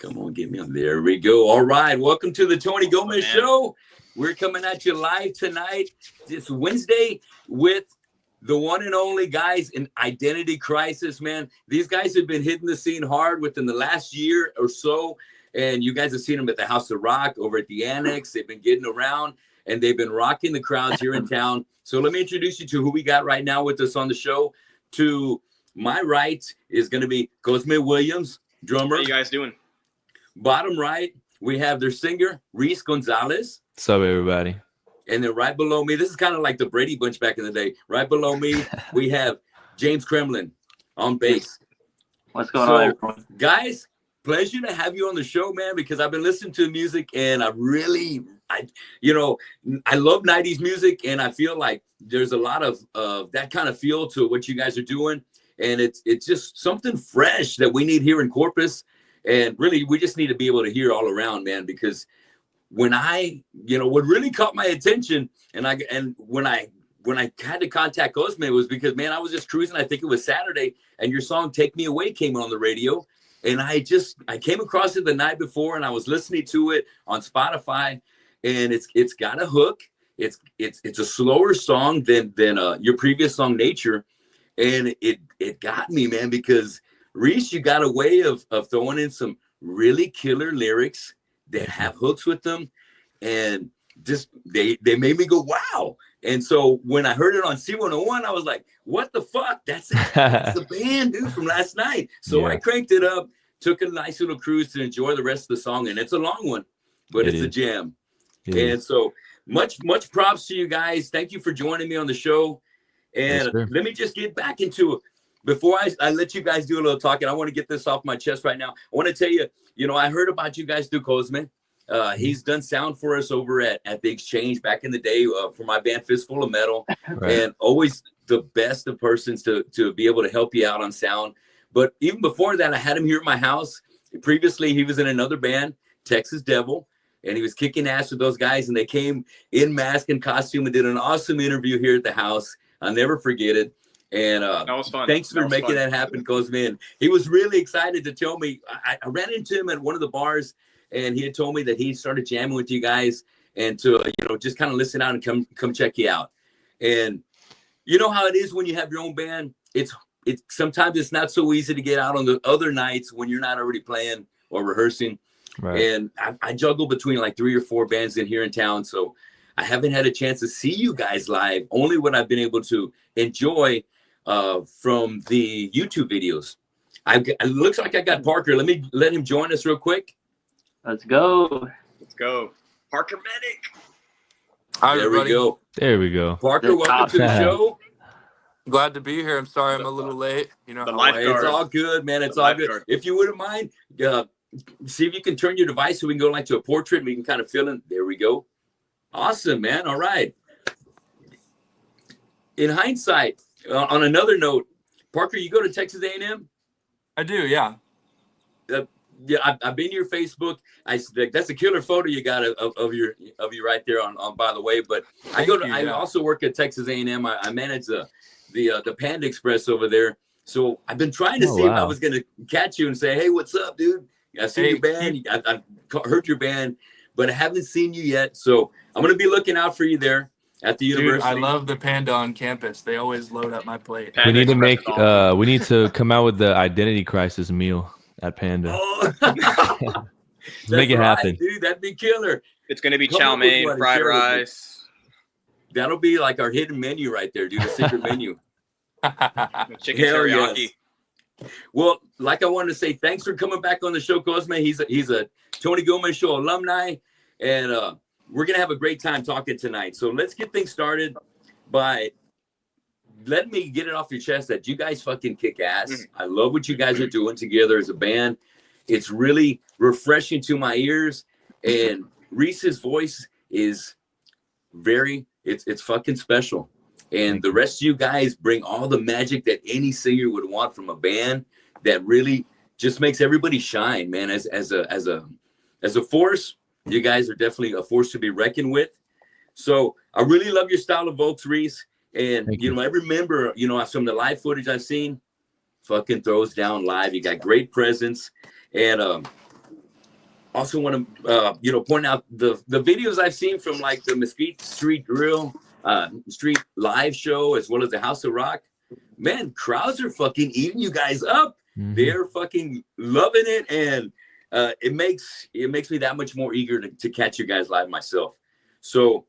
Come on, get me on. There we go. All right. Welcome to the Tony Gomez Show. We're coming at you live tonight. It's Wednesday with the one and only guys in Identity Crisis, man. These guys have been hitting the scene hard within the last year or so. And you guys have seen them at the House of Rock, over at the Annex. They've been getting around and they've been rocking the crowds here in town. So let me introduce you to who we got right now with us on the show. To my right is going to be Cosme Williams, drummer. How you guys doing? Bottom right, we have their singer, Reece Gonzales. What's up, everybody? And then right below me, this is kind of like the Brady Bunch back in the day. Right below me, we have James Kremlin on bass. What's going on, everyone? Guys, pleasure to have you on the show, man, because I've been listening to music and I love 90s music, and I feel like there's a lot of that kind of feel to what you guys are doing. And it's just something fresh that we need here in Corpus. And really, we just need to be able to hear all around, man, because when what really caught my attention and when I had to contact Cosme was because, man, I was just cruising. I think it was Saturday, and your song "Take Me Away" came on the radio. And I came across it the night before, and I was listening to it on Spotify, and it's got a hook. It's a slower song than your previous song, Nature. And it got me, man, because Reece, you got a way of throwing in some really killer lyrics that have hooks with them, and just they made me go wow. And so when I heard it on C101, I was like, what the fuck? That's it. That's the band, dude, from last night. So I cranked it up, took a nice little cruise to enjoy the rest of the song, and it's a long one, but it's a jam. And so much props to you guys. Thank you for joining me on the show. And let me just get back into it. Before I let you guys do a little talking, I want to get this off my chest right now. I want to tell you, I heard about you guys through Cosme. He's done sound for us over at the Exchange back in the day for my band Fistful of Metal. And always the best of persons to be able to help you out on sound. But even before that, I had him here at my house. Previously, he was in another band, Texas Devil, and he was kicking ass with those guys. And they came in mask and costume and did an awesome interview here at the house. I'll never forget it. And that was fun. Thanks for making that happen, Cosme. And he was really excited to tell me. I ran into him at one of the bars, and he had told me that he started jamming with you guys and to just kind of listen out and come check you out. And you know how it is when you have your own band. It's sometimes it's not so easy to get out on the other nights when you're not already playing or rehearsing. Right. And I juggle between like 3 or 4 bands in here in town, so I haven't had a chance to see you guys live. Only what I've been able to enjoy from the YouTube videos. It looks like I got Parker. Let me let him join us real quick. Let's go. Parker Menck. Hi, everybody. There we go. Parker, welcome to the show. Glad to be here. I'm sorry I'm a little late. It's all good, man. It's all good. If you wouldn't mind, see if you can turn your device so we can go like to a portrait and we can kind of fill in. There we go. Awesome, man. All right. In hindsight, on another note, Parker, you go to Texas A&M? I do, yeah. I've been to your Facebook. That's a killer photo you got of you right there on by the way. But I also work at Texas A&M. I manage the Panda Express over there. So I've been trying to see if I was going to catch you and say, hey, what's up, dude? I see your band. I've heard your band, but I haven't seen you yet. So I'm going to be looking out for you there at the university. Dude, I love the Panda on campus. They always load up my plate. We need to come out with the Identity Crisis meal at Panda. Make it happen, dude. That'd be killer. It's gonna be chow mein, fried rice. That'll be like our hidden menu right there, dude. A secret menu. Chicken teriyaki. Yes. Well, like I wanted to say, thanks for coming back on the show, Cosme. He's a Tony Gomez Show alumni, and we're gonna have a great time talking tonight. So let's get things started by let me get it off your chest that you guys fucking kick ass. I love what you guys are doing together as a band. It's really refreshing to my ears, and Reece's voice is it's fucking special. And the rest of you guys bring all the magic that any singer would want from a band that really just makes everybody shine, man. As a force, you guys are definitely a force to be reckoned with. So I really love your style of vocals, Reece. And I remember, from the live footage I've seen, fucking throws down live. You got great presence. And also want to point out the videos I've seen from like the Mesquite Street Grill, Street Live show, as well as the House of Rock. Man, crowds are fucking eating you guys up. Mhm. They're fucking loving it, and it makes me that much more eager to catch you guys live myself. So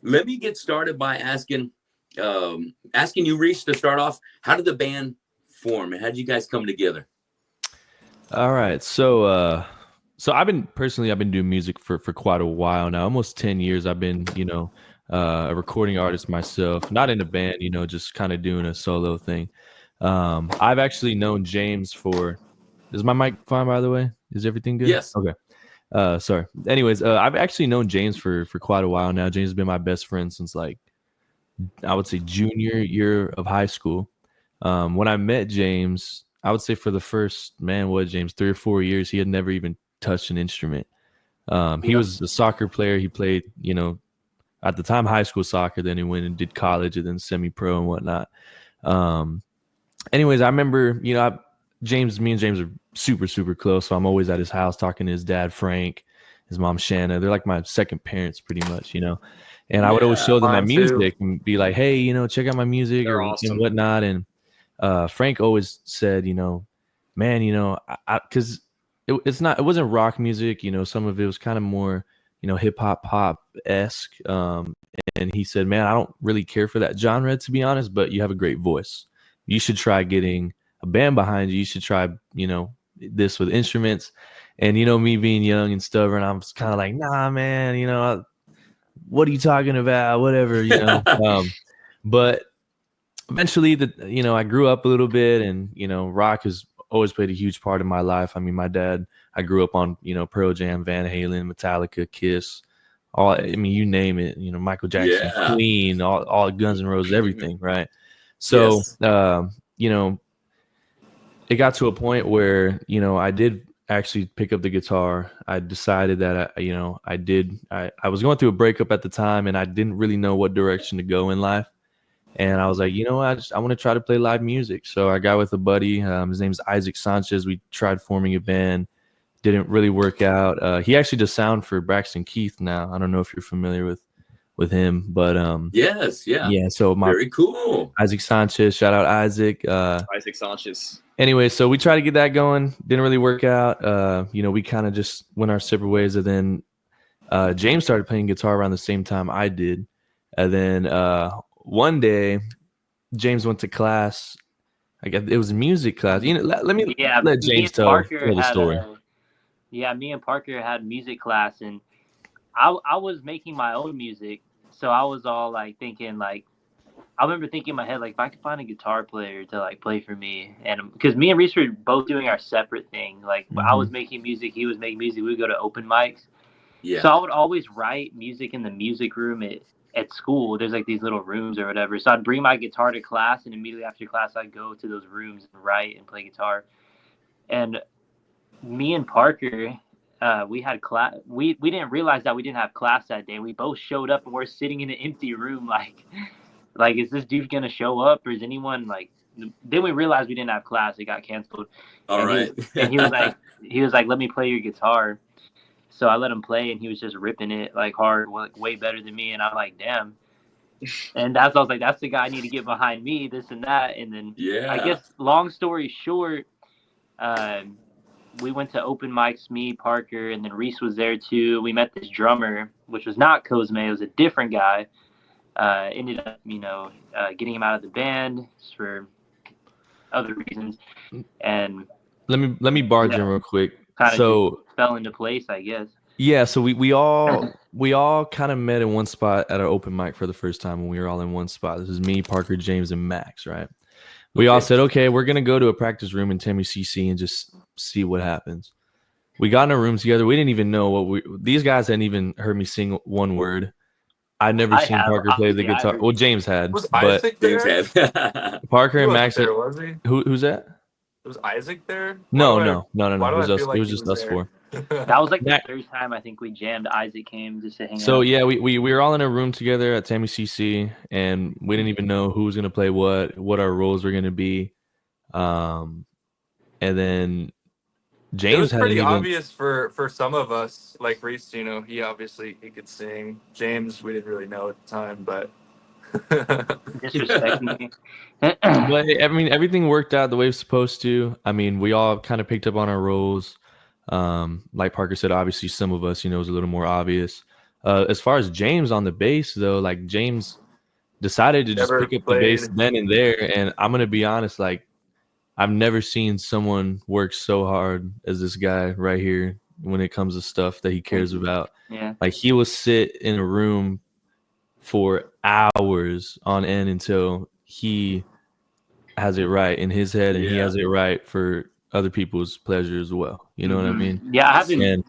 let me get started by asking you, Reece, to start off. How did the band form, and how did you guys come together? All right, so I've been doing music for quite a while now, almost 10 years. I've been, a recording artist myself, not in a band, just kind of doing a solo thing. I've actually known James for. Is my mic fine, by the way? Is everything good? Yes. Okay. Sorry. Anyways, I've actually known James for quite a while now. James has been my best friend since, like, I would say junior year of high school. When I met James, I would say for the first, 3 or 4 years, he had never even touched an instrument. He was a soccer player. He played, at the time, high school soccer. Then he went and did college and then semi-pro and whatnot. Anyways, I remember, me and James are super, super close. So I'm always at his house talking to his dad, Frank, his mom, Shanna. They're like my second parents pretty much, And I would always show them my music and be like, hey, check out my music They're or awesome. and whatnot. And Frank always said, man, because it wasn't rock music, some of it was kind of more, hip hop pop-esque. And he said, man, I don't really care for that genre, to be honest, but you have a great voice. You should try getting a band behind you. You should try, this with instruments. And, me being young and stubborn, I was kind of like, nah, man, what are you talking about? Whatever, but eventually I grew up a little bit, and, rock has always played a huge part of my life. I mean, my dad, I grew up on, Pearl Jam, Van Halen, Metallica, Kiss, you name it, Michael Jackson, Queen, all Guns N' Roses, everything. Right. So, it got to a point where, I did actually pick up the guitar. I decided that, I was going through a breakup at the time, and I didn't really know what direction to go in life. And I was like, I want to try to play live music. So I got with a buddy. His name's Isaac Sanchez. We tried forming a band. Didn't really work out. He actually does sound for Braxton Keith now. I don't know if you're familiar with him, but yes, yeah. Yeah, so very cool. Isaac Sanchez, shout out Isaac. Isaac Sanchez. Anyway, so we tried to get that going. Didn't really work out. We kind of just went our separate ways. And then James started playing guitar around the same time I did. And then one day, James went to class. I guess it was music class. Let James tell the story. Me and Parker had music class, and I was making my own music. So I was all like thinking, like, I remember thinking in my head, like, if I could find a guitar player to like play for me, and because me and Reece were both doing our separate thing. Like, I was making music, he was making music. We would go to open mics. Yeah. So I would always write music in the music room at school. There's like these little rooms or whatever. So I'd bring my guitar to class, and immediately after class, I'd go to those rooms and write and play guitar. And me and Parker, we had class. We didn't realize that we didn't have class that day. We both showed up, and we're sitting in an empty room, like, is this dude gonna show up, or is anyone like? Then we realized we didn't have class. It got canceled. All right. He was like, let me play your guitar. So I let him play, and he was just ripping it like hard, like way better than me. And I'm like, damn. And I was like, that's the guy I need to get behind me, this and that. And then I guess, long story short, we went to open mics, me, Parker, and then Reece was there too. We met this drummer, which was not Cosme. It was a different guy. Ended up, getting him out of the band for other reasons. And let me barge in real quick. So fell into place, I guess. Yeah, so we all kind of met in one spot at our open mic for the first time when we were all in one spot. This is me, Parker, James, and Max, right? We all said, okay, we're gonna go to a practice room in Temu CC and just see what happens. We got in a room together. We didn't even know these guys hadn't even heard me sing one word. I'd never seen Parker play the guitar. Well, James had, but James had. Parker and Max. There, was he? Who's that? Was Isaac there? No. It was just us four. That was like the third time I think we jammed. Isaac came just to hang out. So yeah, we were all in a room together at Temu CC, and we didn't even know who was gonna play what our roles were gonna be. And then James It was pretty hadn't even. obvious for some of us, like Reece. You know, he could sing. James, we didn't really know at the time, but Disrespecting me. But I mean, everything worked out the way it was supposed to. I mean, we all kind of picked up on our roles. Like Parker said, obviously some of us, you know, was a little more obvious. As far as James on the bass, though, like James decided to just never pick up the bass played. then and there. And I'm gonna be honest, like I've never seen someone work so hard as this guy right here when it comes to stuff that he cares about. Yeah. Like he will sit in a room for hours on end until he has it right in his head and he Yeah. has it right for other people's pleasure as well. You know what I mean? Yeah, I haven't. And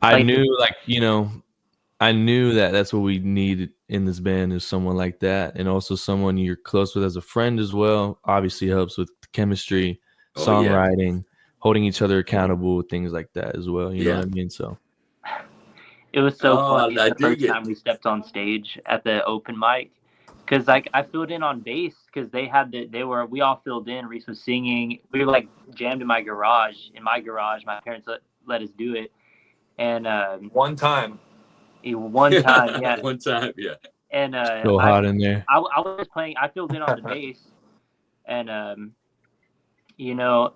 I Like- knew, like, you know, I knew that that's what we needed in this band is someone like that. And also someone you're close with as a friend as well. Obviously helps with chemistry, songwriting, holding each other accountable, things like that as well. You know what I mean? So It was so funny I the first dig it. time we stepped on stage at the open mic, because like I filled in on bass because we all filled in. Reece was singing. We were like jammed in my garage. My parents let us do it, and One time. one time, yeah, One time, yeah. and so hot in there. I was playing. I filled in on the bass, and you know.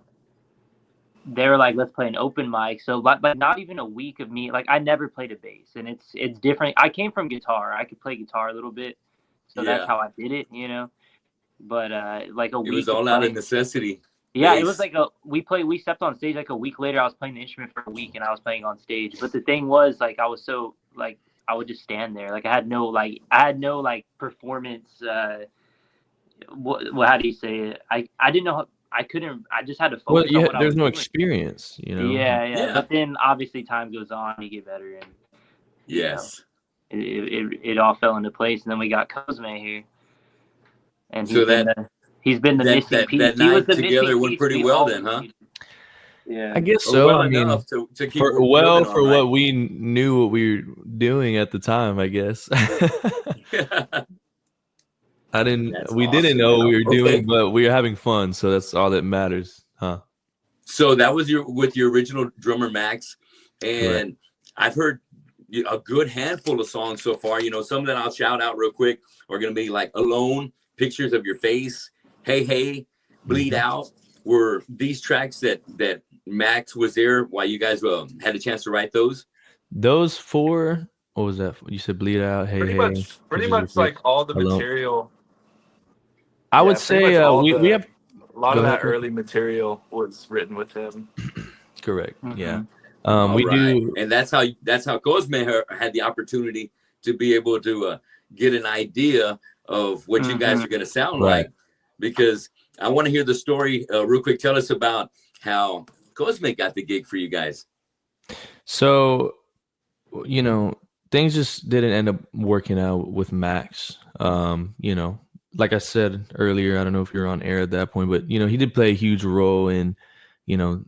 They were like, let's play an open mic. So like not even a week of me, like I never played a bass, and it's different. I came from guitar. I could play guitar a little bit. So that's how I did it, you know. But like a week. It was all out of necessity. Yeah, bass. it was like we stepped on stage like a week later. I was playing the instrument for a week and I was playing on stage. But the thing was like I was so like I would just stand there. Like I had no performance how do you say it? I didn't know I couldn't. I just had to focus on what there's no doing. experience, you know. Yeah. But then obviously time goes on, you get better, and yes, it all fell into place. And then we got Cosme here, and he's been the missing piece. That night together went pretty well then, huh? Yeah, I guess so. Well I mean, enough to keep for what we knew what we were doing at the time, I guess. We didn't know what we were doing, but we were having fun, so that's all that matters, huh? So that was with your original drummer Max, and correct. I've heard a good handful of songs so far. You know, some that I'll shout out real quick are going to be like "Alone," "Pictures of Your Face," "Hey Hey," "Bleed Out." Were these tracks that Max was there while you guys had a chance to write those? Those four. What was that? You said "Bleed Out," "Hey Hey." Pretty much like all the material. I would say we have a lot of that early material was written with him. Correct. Mm-hmm. Yeah. We do, and that's how Cosme had the opportunity to be able to get an idea of what you guys are going to sound like. Because I want to hear the story real quick. Tell us about how Cosme got the gig for you guys. So, you know, things just didn't end up working out with Max. You know, like I said earlier, I don't know if you're on air at that point, but, you know, he did play a huge role in, you know,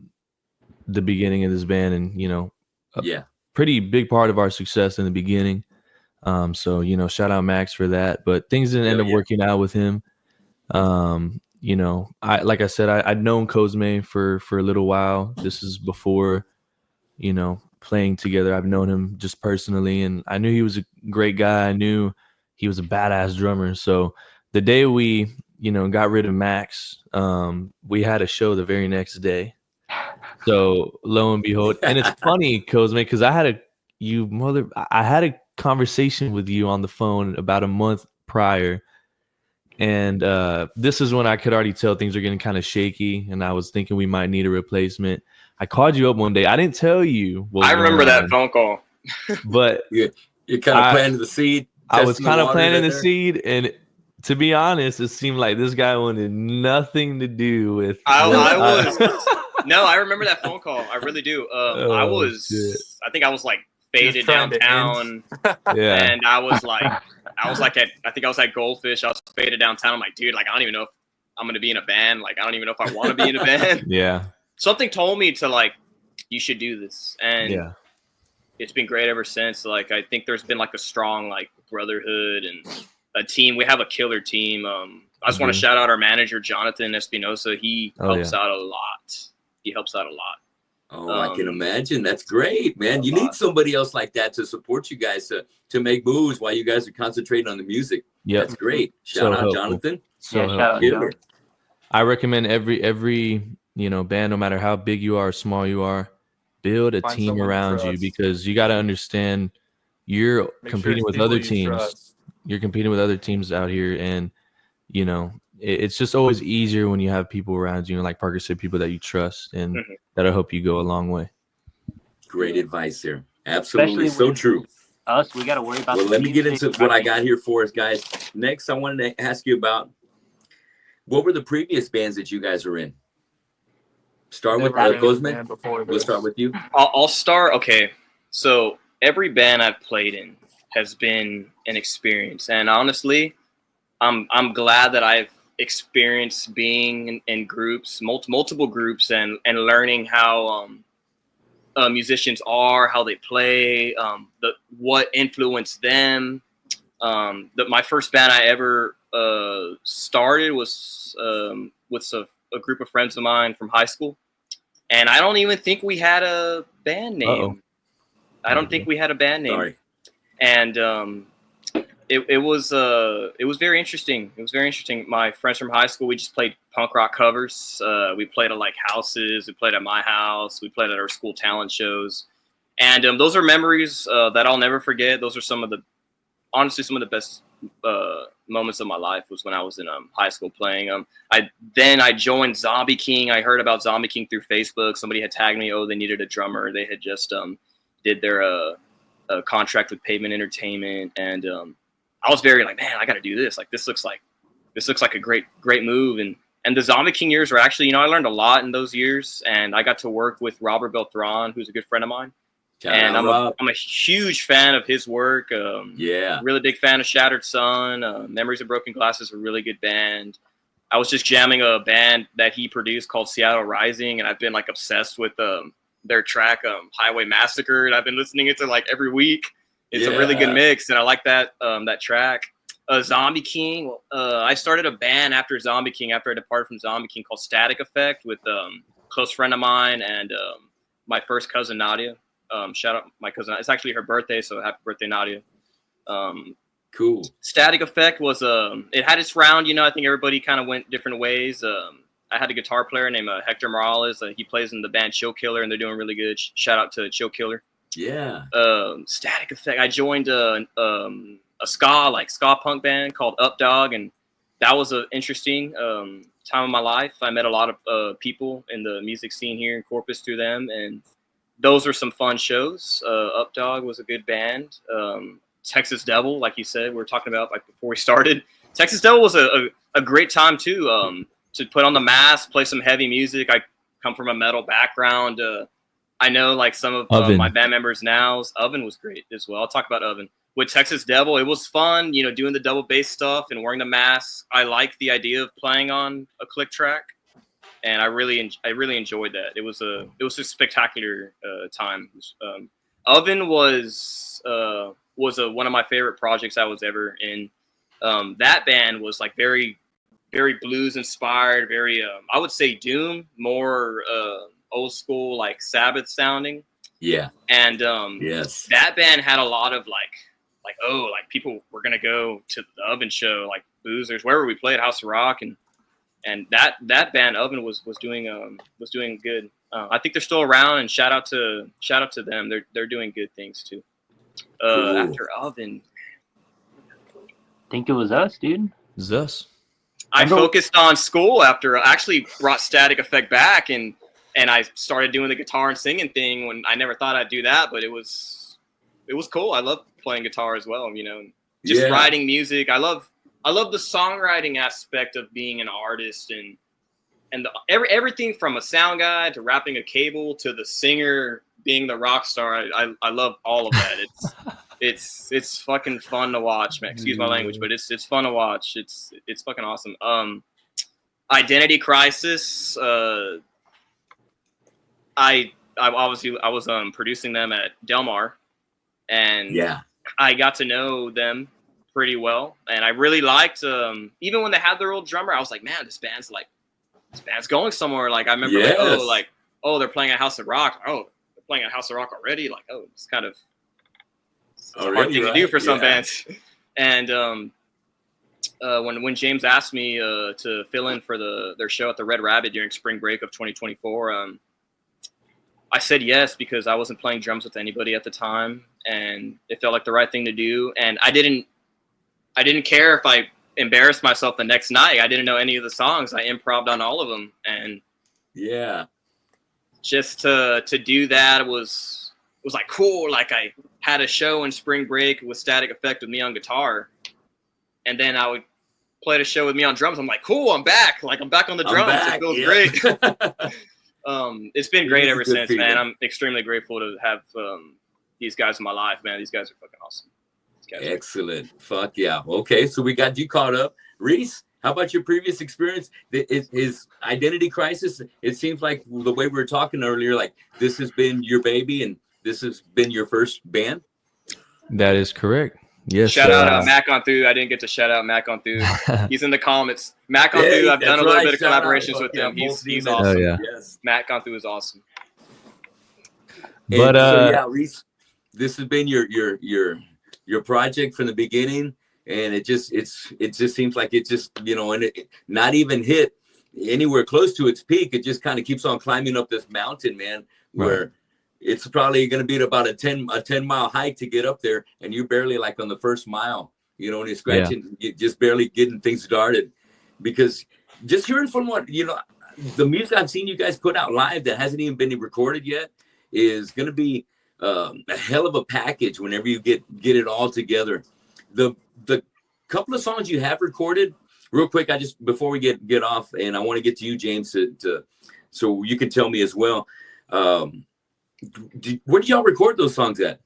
the beginning of this band and, you know, a pretty big part of our success in the beginning. So, you know, shout out Max for that, but things didn't end up working out with him. You know, like I said, I'd known Cosme for a little while. This is before, you know, playing together. I've known him just personally, and I knew he was a great guy. I knew he was a badass drummer. So the day we, you know, got rid of Max, we had a show the very next day. So lo and behold, and it's funny, Cosme, because I had a conversation with you on the phone about a month prior. And this is when I could already tell things are getting kind of shaky, and I was thinking we might need a replacement. I called you up one day. I didn't tell you. I remember that phone call. But you're kind of planting the seed. I was kind of planting the seed, and to be honest, it seemed like this guy wanted nothing to do with. No, I remember that phone call. I really do. I think I was like faded downtown. And I was at Goldfish. I was faded downtown. I'm like, dude, like, I don't even know if I'm going to be in a band. Like, I don't even know if I want to be in a band. Yeah. Something told me to like, you should do this. And it's been great ever since. Like, I think there's been like a strong like brotherhood and a team. We have a killer team. I just want to shout out our manager, Jonathan Espinosa. He helps out a lot. Oh, I can imagine. That's great, man. You need somebody else like that to support you guys to make moves while you guys are concentrating on the music. Yep. That's great. Shout out, Jonathan. So shout out, John. I recommend every band, no matter how big you are or small you are, build a team around you, because you got to understand you're competing with other teams. You're competing with other teams out here, and it's just always easier when you have people around you, and like Parker said, people that you trust, and that'll help you go a long way. Great advice here. Absolutely. So true. Us, we got to worry about. Well, let me get into what I got here for us, guys. Next, I wanted to ask you about, what were the previous bands that you guys were in? Start with Cosme. We'll start with you. I'll start. Okay. So every band I've played in has been an experience. And honestly, I'm glad that I've experienced being in groups, multiple groups, and learning how musicians are, how they play, what influenced them. My first band I ever started was with a group of friends of mine from high school, and I don't even think we had a band name. I don't think we had a band name. Sorry. And it was very interesting. It was very interesting. My friends from high school, we just played punk rock covers. We played at like houses. We played at my house. We played at our school talent shows. And those are memories that I'll never forget. Those are honestly some of the best moments of my life was when I was in high school playing. I joined Zombie King. I heard about Zombie King through Facebook. Somebody had tagged me. Oh, they needed a drummer. They had just did their contract with Pavement Entertainment, and I was very like, man, I got to do this. Like this looks like a great move. And the Zombie King years were actually, I learned a lot in those years, and I got to work with Robert Beltran, who's a good friend of mine. And I'm a huge fan of his work. Really big fan of Shattered Sun. Memories of Broken Glass is a really good band. I was just jamming a band that he produced called Seattle Rising, and I've been like obsessed with their track Highway Massacre, and I've been listening to like every week. It's a really good mix, and I like that track. Zombie King. I started a band after Zombie King, after I departed from Zombie King, called Static Effect with a close friend of mine and my first cousin Nadia. Shout out my cousin. It's actually her birthday, so happy birthday, Nadia. Cool. Static Effect was it had its round. I think everybody kind of went different ways. I had a guitar player named Hector Morales. He plays in the band Chill Killer, and they're doing really good. Shout out to Chill Killer. Yeah. Static Effect. I joined a ska punk band called Up Dog, and that was an interesting time of my life. I met a lot of people in the music scene here in Corpus through them, and those were some fun shows. Up Dog was a good band. Texas Devil, like you said, we were talking about like before we started. Texas Devil was a great time too. To put on the mask, play some heavy music. I come from a metal background. I know like some of my band members now. Oven was great as well. I'll talk about Oven. With Texas Devil, it was fun, doing the double bass stuff and wearing the mask. I like the idea of playing on a click track, and I really enjoyed that. It was a spectacular time. Oven was one of my favorite projects I was ever in. That band was like very, very blues inspired, very I would say doom, more old school like Sabbath sounding. Yeah. And yes, that band had a lot of like people were gonna go to the Oven show, like Boozers, wherever we played, House of Rock, and that band Oven was doing good. I think they're still around, and shout out to them. They're doing good things too. Cool. After Oven, I think it was us, dude. It was us. I focused on school after I actually brought Static Effect back, and I started doing the guitar and singing thing when I never thought I'd do that, but it was cool. I love playing guitar as well, just writing music. I love the songwriting aspect of being an artist, and everything from a sound guy to wrapping a cable to the singer being the rock star. I love all of that. It's fucking fun to watch, man. Excuse my language, but it's fun to watch. It's fucking awesome. Identity Crisis. I was producing them at Del Mar, and I got to know them pretty well, and I really liked even when they had their old drummer. I was like, man, this band's going somewhere. Like I remember, oh, they're playing at House of Rock. Oh, they're playing at House of Rock already. Like, oh, it's kind of it's a hard thing to do for some bands. And when James asked me to fill in for their show at the Red Rabbit during spring break of 2024, I said yes because I wasn't playing drums with anybody at the time, and it felt like the right thing to do. And I didn't care if I embarrassed myself the next night. I didn't know any of the songs. I improv'd on all of them, and just to do that was like cool. Like I had a show in spring break with Static Effect with me on guitar, and then I would play a show with me on drums. I'm like, cool, I'm back. Like I'm back on the drums. It feels great. It's been great ever since, man. I'm extremely grateful to have these guys in my life, man. These guys are fucking awesome. Excellent. Fuck yeah. Okay, so we got you caught up. Reece, how about your previous experience? His identity crisis, it seems like the way we were talking earlier, like this has been your baby and this has been your first band? That is correct. Yes. Shout out Mac on Through. I didn't get to shout out Mac on Through. He's in the comments. Mac on Through. I've done a little bit of collaborations with him. He's awesome. Yes. Mac on Through is awesome. But Reece, this has been your project from the beginning, and it just seems like it just and it not even hit anywhere close to its peak. It just kind of keeps on climbing up this mountain, man. Where it's probably going to be about a 10-mile hike to get up there, and you're barely like on the first mile, and you're scratching, just barely getting things started. Because just hearing from what the music I've seen you guys put out live that hasn't even been recorded yet is going to be a hell of a package whenever you get it all together. The couple of songs you have recorded, real quick, before we get off, and I want to get to you, James, so you can tell me as well. Where did y'all record those songs at?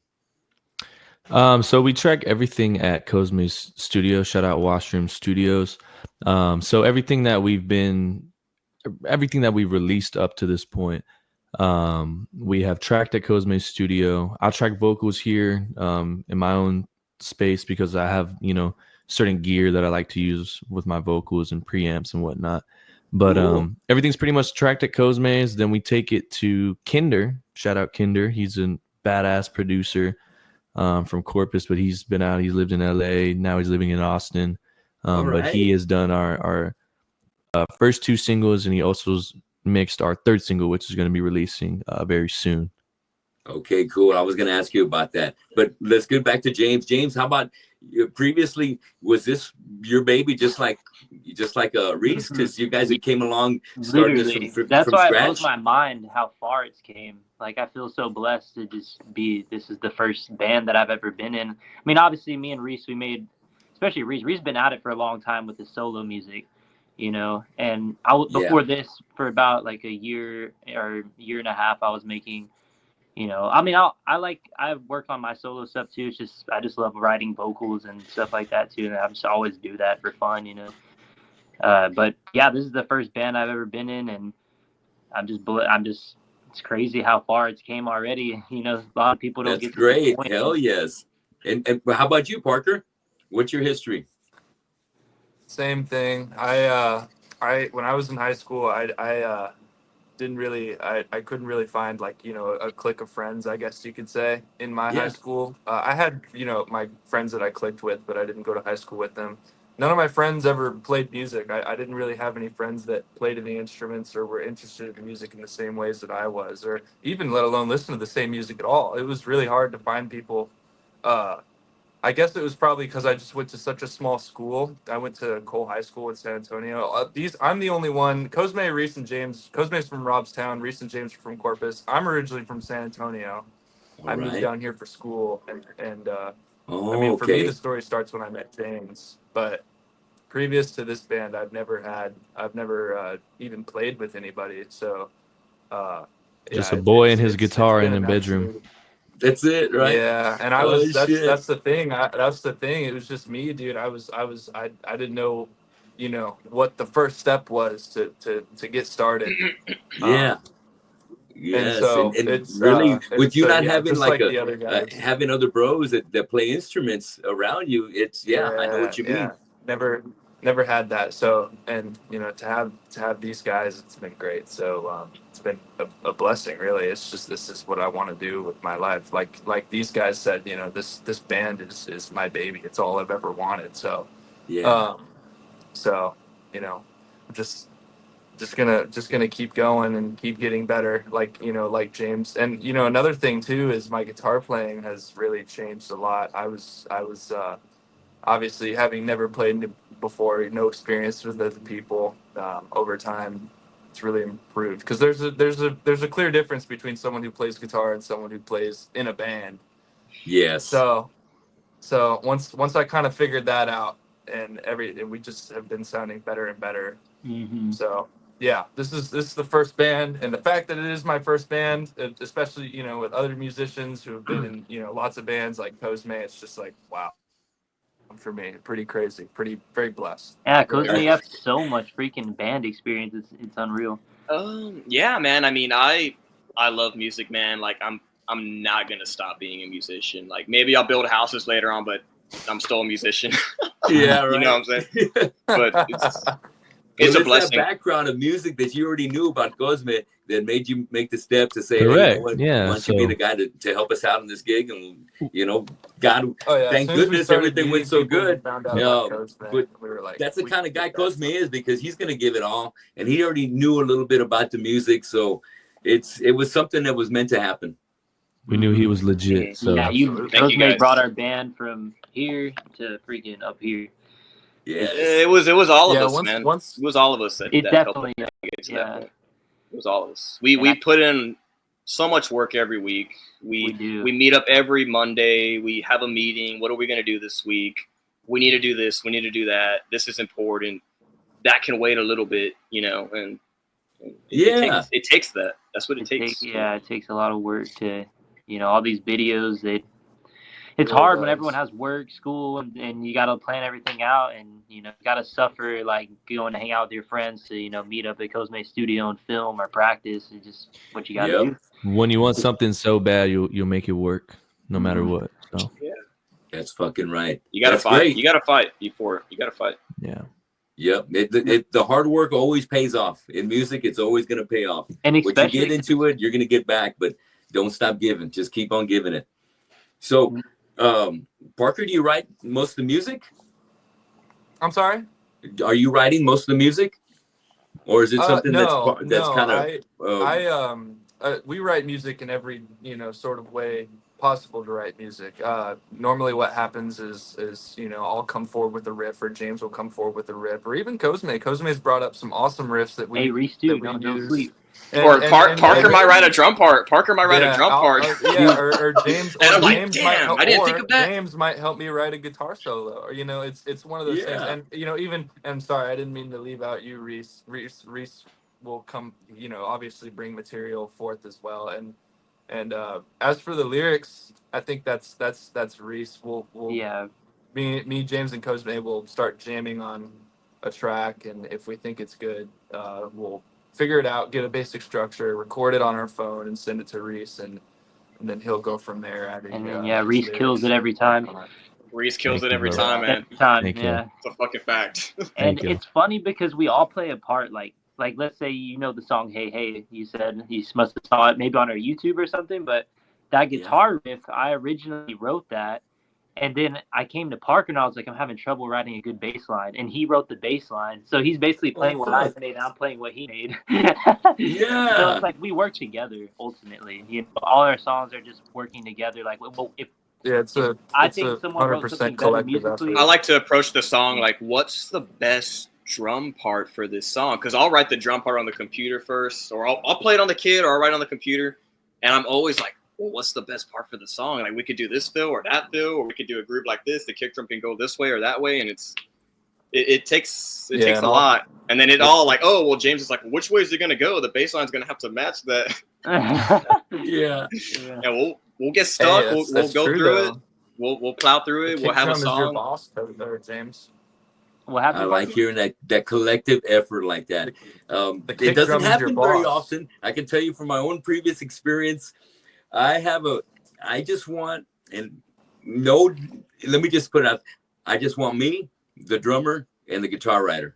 So we track everything at Cosme's studio. Shout out Washroom Studios. So everything that we've released up to this point, we have tracked at Cosme's studio. I'll track vocals here in my own space because I have certain gear that I like to use with my vocals and preamps and whatnot. But everything's pretty much tracked at Cosme's. Then we take it to Kinder. Shout out Kinder. He's a badass producer from Corpus, but he's been out. He's lived in LA. Now he's living in Austin. But he has done our first two singles, and he also mixed our third single, which is going to be releasing very soon. Okay, cool. I was going to ask you about that, but let's get back to James. James, how about previously? Was this your baby, just like Reece? Because you guys came along, started this from That's why scratch. It blows my mind how far it's came. Like I feel so blessed to just be. This is the first band that I've ever been in. I mean, obviously, me and Reece, we made, especially Reece. Reece's been at it for a long time with his solo music, And before this, for about like a year or year and a half, I was making. I mean, I've worked on my solo stuff too. It's just, I just love writing vocals and stuff like that too. And I just always do that for fun, But yeah, this is the first band I've ever been in. And it's crazy how far it's came already. A lot of people don't get to great. Hell yes. And how about you, Parker? What's your history? Same thing. I when I was in high school, I couldn't really find a clique of friends, I guess you could say, in my high school. I had my friends that I clicked with, but I didn't go to high school with them. None of my friends ever played music. I didn't really have any friends that played any instruments or were interested in music in the same ways that I was, or even let alone listen to the same music at all. It was really hard to find people. I guess it was probably because I just went to such a small school. I went to Cole High School in San Antonio. I'm the only one. Cosme, Reece, and James. Cosme's from Robstown. Reece and James are from Corpus. I'm originally from San Antonio. I moved down here for school, and I mean, for me, the story starts when I met James. But previous to this band, I've never even played with anybody. So just a boy and his guitar in the bedroom. That's it, right? Yeah, and that's the thing. That's the thing. It was just me, dude. I didn't know, what the first step was to get started. Yeah. Yes, and so it's really with you not having having other bros that play instruments around you. It's I know what you mean. never had that. So, and you know, to have these guys, it's been great. So it's been a blessing, really. It's just, this is what I want to do with my life. Like these guys said, you know, this band is my baby. It's all I've ever wanted. So Yeah. so you know, I'm just gonna keep going and keep getting better, like, you know, like James. And you know, another thing too is my guitar playing has really changed a lot. I was obviously, having never played before, no experience with other people. Over time, it's really improved, because there's a clear difference between someone who plays guitar and someone who plays in a band. Yes. So once I kind of figured that out, and we just have been sounding better and better. Mm-hmm. So yeah, this is the first band, and the fact that it is my first band, especially, you know, with other musicians who have been in, you know, lots of bands like Cosme, it's just like, wow, for me, pretty crazy, very blessed. Yeah, Cosme, you have so much freaking band experience. It's unreal. Yeah, man. I mean, I love music, man. Like, I'm not gonna stop being a musician. Like, maybe I'll build houses later on, but I'm still a musician. Yeah, right. You know what I'm saying? But it's a blessing. That background of music that you already knew about Cosme that made you make the step to say, Correct. hey, you know what? Yeah, why don't you be the guy to help us out in this gig? And, you know, God, yeah, thank goodness everything went so good. But we were like, that's the kind of guy Cosme is, because he's going to give it all. And he already knew a little bit about the music. So it was something that was meant to happen. We knew he was legit. So yeah, Cosme brought our band from here to freaking up here. Yeah, it was all of us, man. It was all of us that definitely helped get to that point. It was all of us. We put in so much work every week. We meet up every Monday. We have a meeting. What are we going to do this week? We need to do this. We need to do that. This is important. That can wait a little bit, you know. And it takes that. That's what it takes. It takes a lot of work to, you know, all these videos. It's hard when everyone has work, school, and you got to plan everything out, and, you know, you got to suffer, like, going to hang out with your friends to, you know, meet up at Cosme's studio and film or practice. It's just what you got to do. When you want something so bad, you'll make it work no matter what. So yeah, that's fucking right. You got to fight. Great. You got to fight before. You got to fight. Yeah. Yep. The hard work always pays off. In music, it's always going to pay off. And what you get into it, you're going to get back, but don't stop giving. Just keep on giving it. So, Parker, do you write most of the music? I'm sorry? Are you writing most of the music? Or is it something that's kind of... we write music in every, you know, sort of way possible to write music. Normally what happens is, you know, I'll come forward with a riff, or James will come forward with a riff, or even Cosme. Cosme's brought up some awesome riffs that we... Hey, Reece, too. Don't sleep. Parker might write a drum part. Parker might write a drum part. Or James. And I'm like, damn, I didn't think of that. James might help me write a guitar solo. Or, you know, it's one of those things. And, you know, I'm sorry, I didn't mean to leave out you, Reece. Reece will come, you know, obviously bring material forth as well. And as for the lyrics, I think that's Reece. Me, James, and Cosme will start jamming on a track, and if we think it's good, we'll figure it out, get a basic structure, record it on our phone, and send it to Reece, and then he'll go from there. Reece kills it every time. Reece kills it every time, man. Every time, It's a fucking fact. And it's funny because we all play a part. Like let's say, you know, the song "Hey Hey." You said you must have saw it maybe on our YouTube or something. But that guitar riff, I originally wrote that. And then I came to Parker and I was like, I'm having trouble writing a good bass line. And he wrote the bass line. So he's basically playing what I made and I'm playing what he made. Yeah. So it's like we work together ultimately. You know, all our songs are just working together. Like, well, I think someone wrote something better musically. I like to approach the song like, what's the best drum part for this song? Because I'll write the drum part on the computer first, or I'll play it on the kid, or I'll write it on the computer. And I'm always like, well, what's the best part for the song? Like, we could do this fill or that fill, or we could do a group like this. The kick drum can go this way or that way, and it takes a lot. And then it all like, oh, well, James is like, which way is it gonna go? The bass line's gonna have to match that. And we'll get stuck. Hey, we'll go through it. We'll plow through it. We'll have a song. Is your boss, James. I like hearing that collective effort like that. It doesn't happen very often. I can tell you from my own previous experience. Let me just put it out. I just want me, the drummer, and the guitar writer.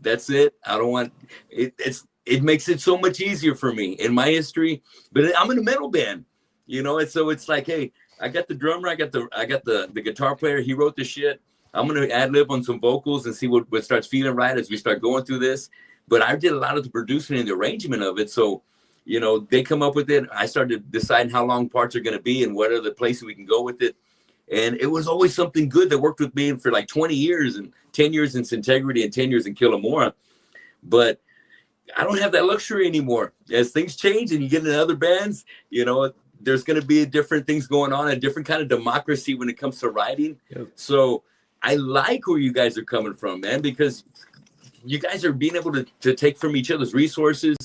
That's it. I don't want it. It makes it so much easier for me in my history. But I'm in a metal band, you know, and so it's like, hey, I got the drummer, I got the guitar player. He wrote the shit. I'm gonna ad lib on some vocals and see what starts feeling right as we start going through this. But I did a lot of the producing and the arrangement of it. So, you know, they come up with it. I started deciding how long parts are gonna be and what are the places we can go with it. And it was always something good that worked with me for like 20 years and 10 years in Integrity and 10 years in Killamora. But I don't have that luxury anymore. As things change and you get into other bands, you know, there's going to be different things going on, a different kind of democracy when it comes to writing. Yep. So I like where you guys are coming from, man, because you guys are being able to take from each other's resources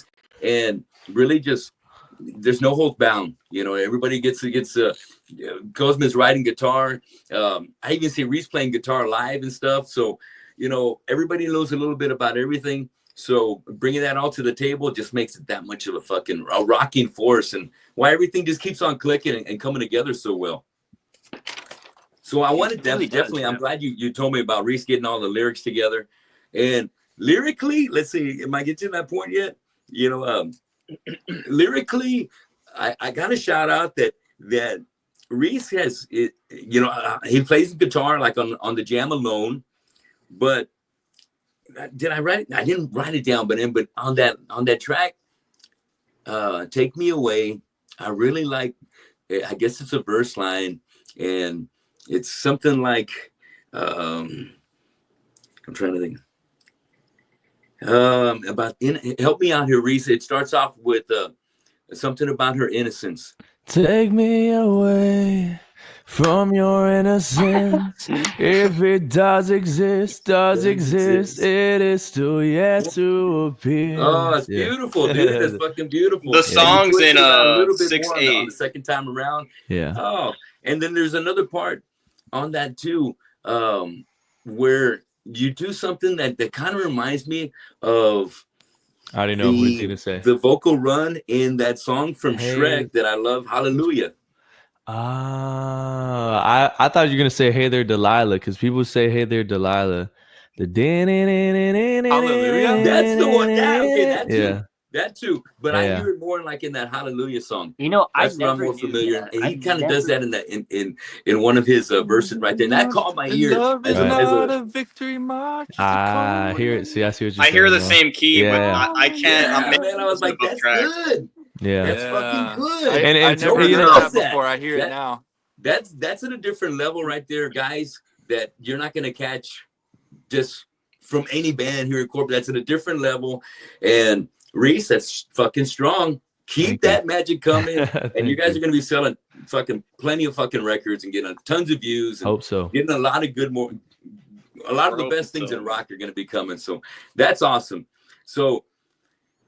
and really just, there's no holds bound. You know, everybody gets Cosme's writing guitar. I even see Reece playing guitar live and stuff. So, you know, everybody knows a little bit about everything. So bringing that all to the table just makes it that much of a rocking force, and why everything just keeps on clicking and coming together so well. So I wanted definitely. I'm glad you told me about Reece getting all the lyrics together, and lyrically, let's see, am I getting to that point yet? You know, lyrically, I got to shout out that Reece has, you know, he plays guitar like on the jam alone, but did I write it? I didn't write it down, but on that track, Take Me Away, I really like, I guess it's a verse line, and it's something like, I'm trying to think. Help me out here, Reece. It starts off with something about her innocence. Take me away from your innocence. If it does exist, it is still yet to appear. Oh, it's beautiful, dude. It's fucking beautiful. The songs in a little bit 6/8 more on the second time around. Yeah. Oh, and then there's another part on that too, where you do something that kind of reminds me of. I already know what he's gonna say. The vocal run in that song from Shrek that I love, Hallelujah. I thought you were gonna say "Hey There, Delilah," because people say "Hey There, Delilah." The Hallelujah. That's the one. Yeah, okay, that too. But yeah. I hear it more like in that Hallelujah song. You know, that's where I'm more familiar. And he kind of does that in one of his verses right there. And that caught my ear. Love is not a victory march. I hear it. See, I see what you're saying. I hear the same key, but I can't. Man, I was like, that's good. Yeah, that's fucking good. I never heard that before. I hear it now. That's at a different level right there, guys. That you're not gonna catch just from any band here in corporate. That's at a different level. And Reece, that's fucking strong. Keep that magic coming, and you guys are gonna be selling fucking plenty of fucking records and getting tons of views. And hope so. Getting a lot of the best things in rock are gonna be coming. So that's awesome. So,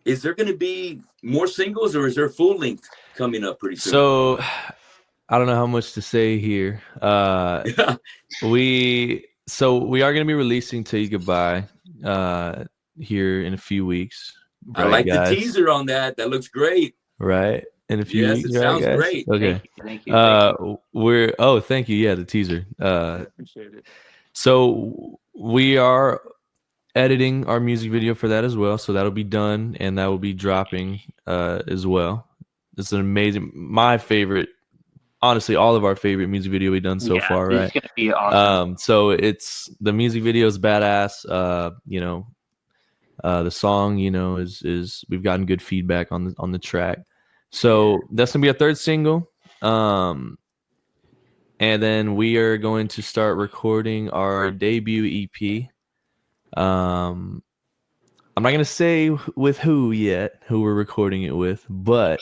is there gonna be more singles, or is there full length coming up pretty soon? So, I don't know how much to say here. We are gonna be releasing "Tell You Goodbye" here in a few weeks. Right, I like the teaser on that. That looks great. Right. In a few weeks. It sounds great. Okay. Thank you. Thank you. Yeah, the teaser. I appreciate it. So we are editing our music video for that as well. So that'll be done and that will be dropping as well. It's an amazing, my favorite, honestly, all of our favorite music video we've done so far, right? It's gonna be awesome. So the music video is badass. The song, is we've gotten good feedback on the track. So that's gonna be a third single. And then we are going to start recording our debut EP. I'm not gonna say with who we're recording it with, but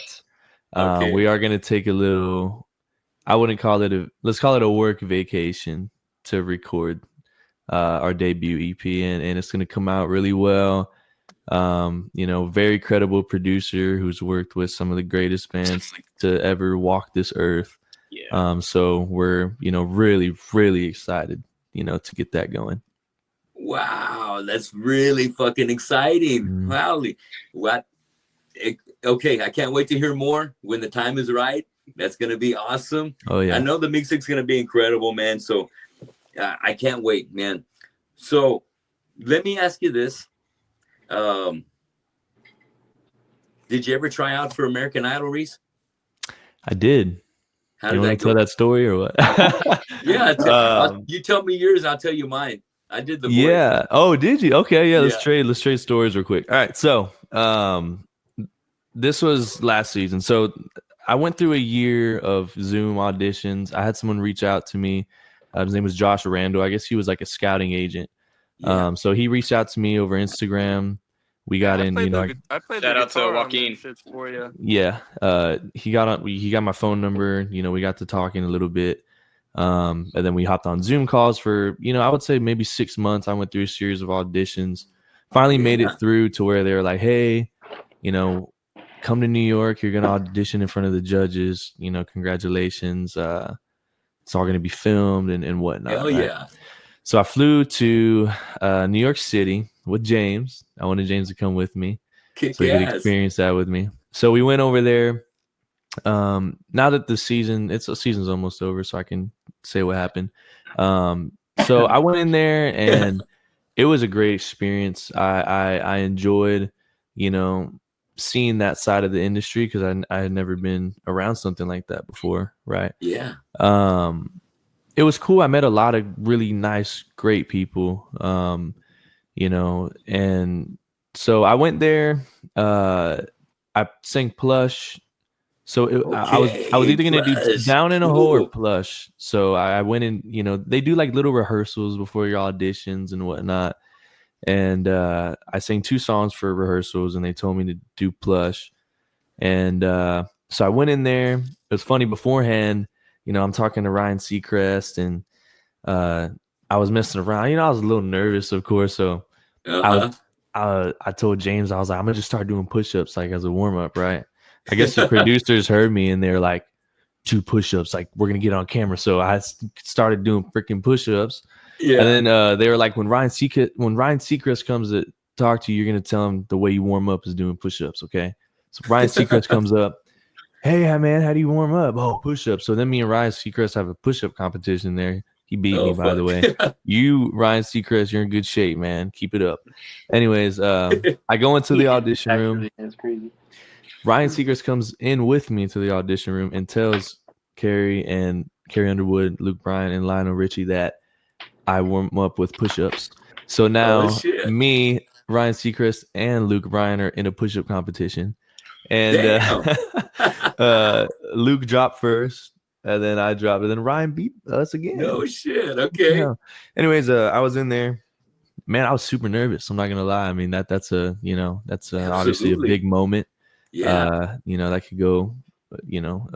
we are gonna take a little, I wouldn't call it let's call it a work vacation to record our debut EP, and it's going to come out really well. Very credible producer who's worked with some of the greatest bands to ever walk this earth. Yeah. So we're, really, really excited, to get that going. Wow, that's really fucking exciting. Wow. Okay, I can't wait to hear more when the time is right. That's going to be awesome. Oh, yeah. I know the music's going to be incredible, man. So I can't wait, man. So let me ask you this. Did you ever try out for American Idol, Reece? I did. How You did want that to go? tell that story or what? Yeah, you tell me yours, I'll tell you mine. I did the voice. Yeah. Oh, did you? Okay. Yeah. Let's Yeah. trade stories real quick. All right. So, this was last season. So I went through a year of Zoom auditions. I had someone reach out to me. His name was Josh Randall. I guess he was like a scouting agent. Yeah. So he reached out to me over Instagram. We got in, you know, I played Shout the out to guitar on Joaquin. them shits for you. yeah. He got my phone number. You know, we got to talking a little bit. And then we hopped on Zoom calls for, you know, I would say maybe 6 months. I went through a series of auditions. Finally made it through to where they were like, hey, you know, come to New York. You're going to audition in front of the judges. You know, congratulations. It's all going to be filmed and whatnot. Hell right? yeah. So I flew to New York City with James. I wanted James to come with me Kick so he could ass. experience that with me. So we went over there. Now that the season's almost over, so I can say what happened. So I went in there and it was a great experience. I enjoyed, you know, seeing that side of the industry because I had never been around something like that before, right? Yeah. It was cool. I met a lot of really nice, great people. You know, and so I went there. I sang Plush. So I was either gonna do Plush. Down in a Hole or Cool. Plush. So I went in. You know, they do like little rehearsals before your auditions and whatnot. And I sang 2 songs for rehearsals, and they told me to do Plush. And so I went in there. It was funny beforehand. You know, I'm talking to Ryan Seacrest, and I was messing around. You know, I was a little nervous, of course. So I told James, I was like, I'm gonna just start doing push-ups like as a warm-up, right? I guess the producers heard me and they're like, 2 push-ups, like we're gonna get on camera. So I started doing freaking push-ups. Yeah. And then they were like, when Ryan Seacrest comes to talk to you, you're gonna tell him the way you warm up is doing push-ups, okay? So Ryan Seacrest comes up, hey man, how do you warm up? Oh, push-ups. So then me and Ryan Seacrest have a push-up competition there. He beat me, by the way. You, Ryan Seacrest, you're in good shape, man. Keep it up. Anyways, I go into the audition room. That's crazy. Ryan Seacrest comes in with me to the audition room and tells Carrie Underwood, Luke Bryan, and Lionel Richie that I warm up with push-ups. So now me, Ryan Seacrest, and Luke Bryan are in a push-up competition. And Luke dropped first, and then I dropped, and then Ryan beat us again. No shit. Okay. Yeah. Anyways, I was in there. Man, I was super nervous. I'm not gonna lie. I mean, that's obviously a big moment. Yeah. You know, that could go. You know,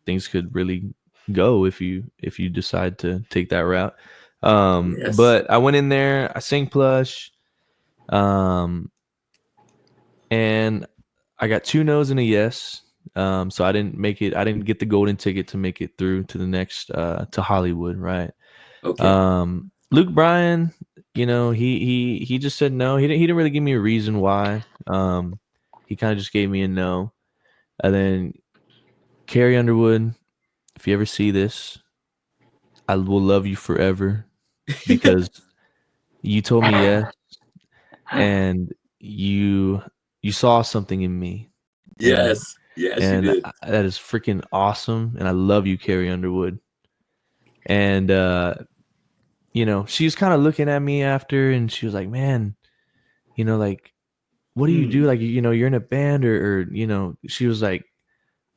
things could really go if you decide to take that route. But I went in there. I sang Plush. And I got 2 no's and a yes. So I didn't make it. I didn't get the golden ticket to make it through to the next to Hollywood, right? Okay. Luke Bryan, you know, he just said no. He didn't really give me a reason why. He kind of just gave me a no. And then Carrie Underwood, if you ever see this, I will love you forever because you told me yes, and you saw something in me. Yes. Yes, and you did. that is freaking awesome, and I love you, Carrie Underwood. And you know, she was kind of looking at me after, and she was like, man, you know, like, what do you do? Like, you know, you're in a band, or you know, she was like,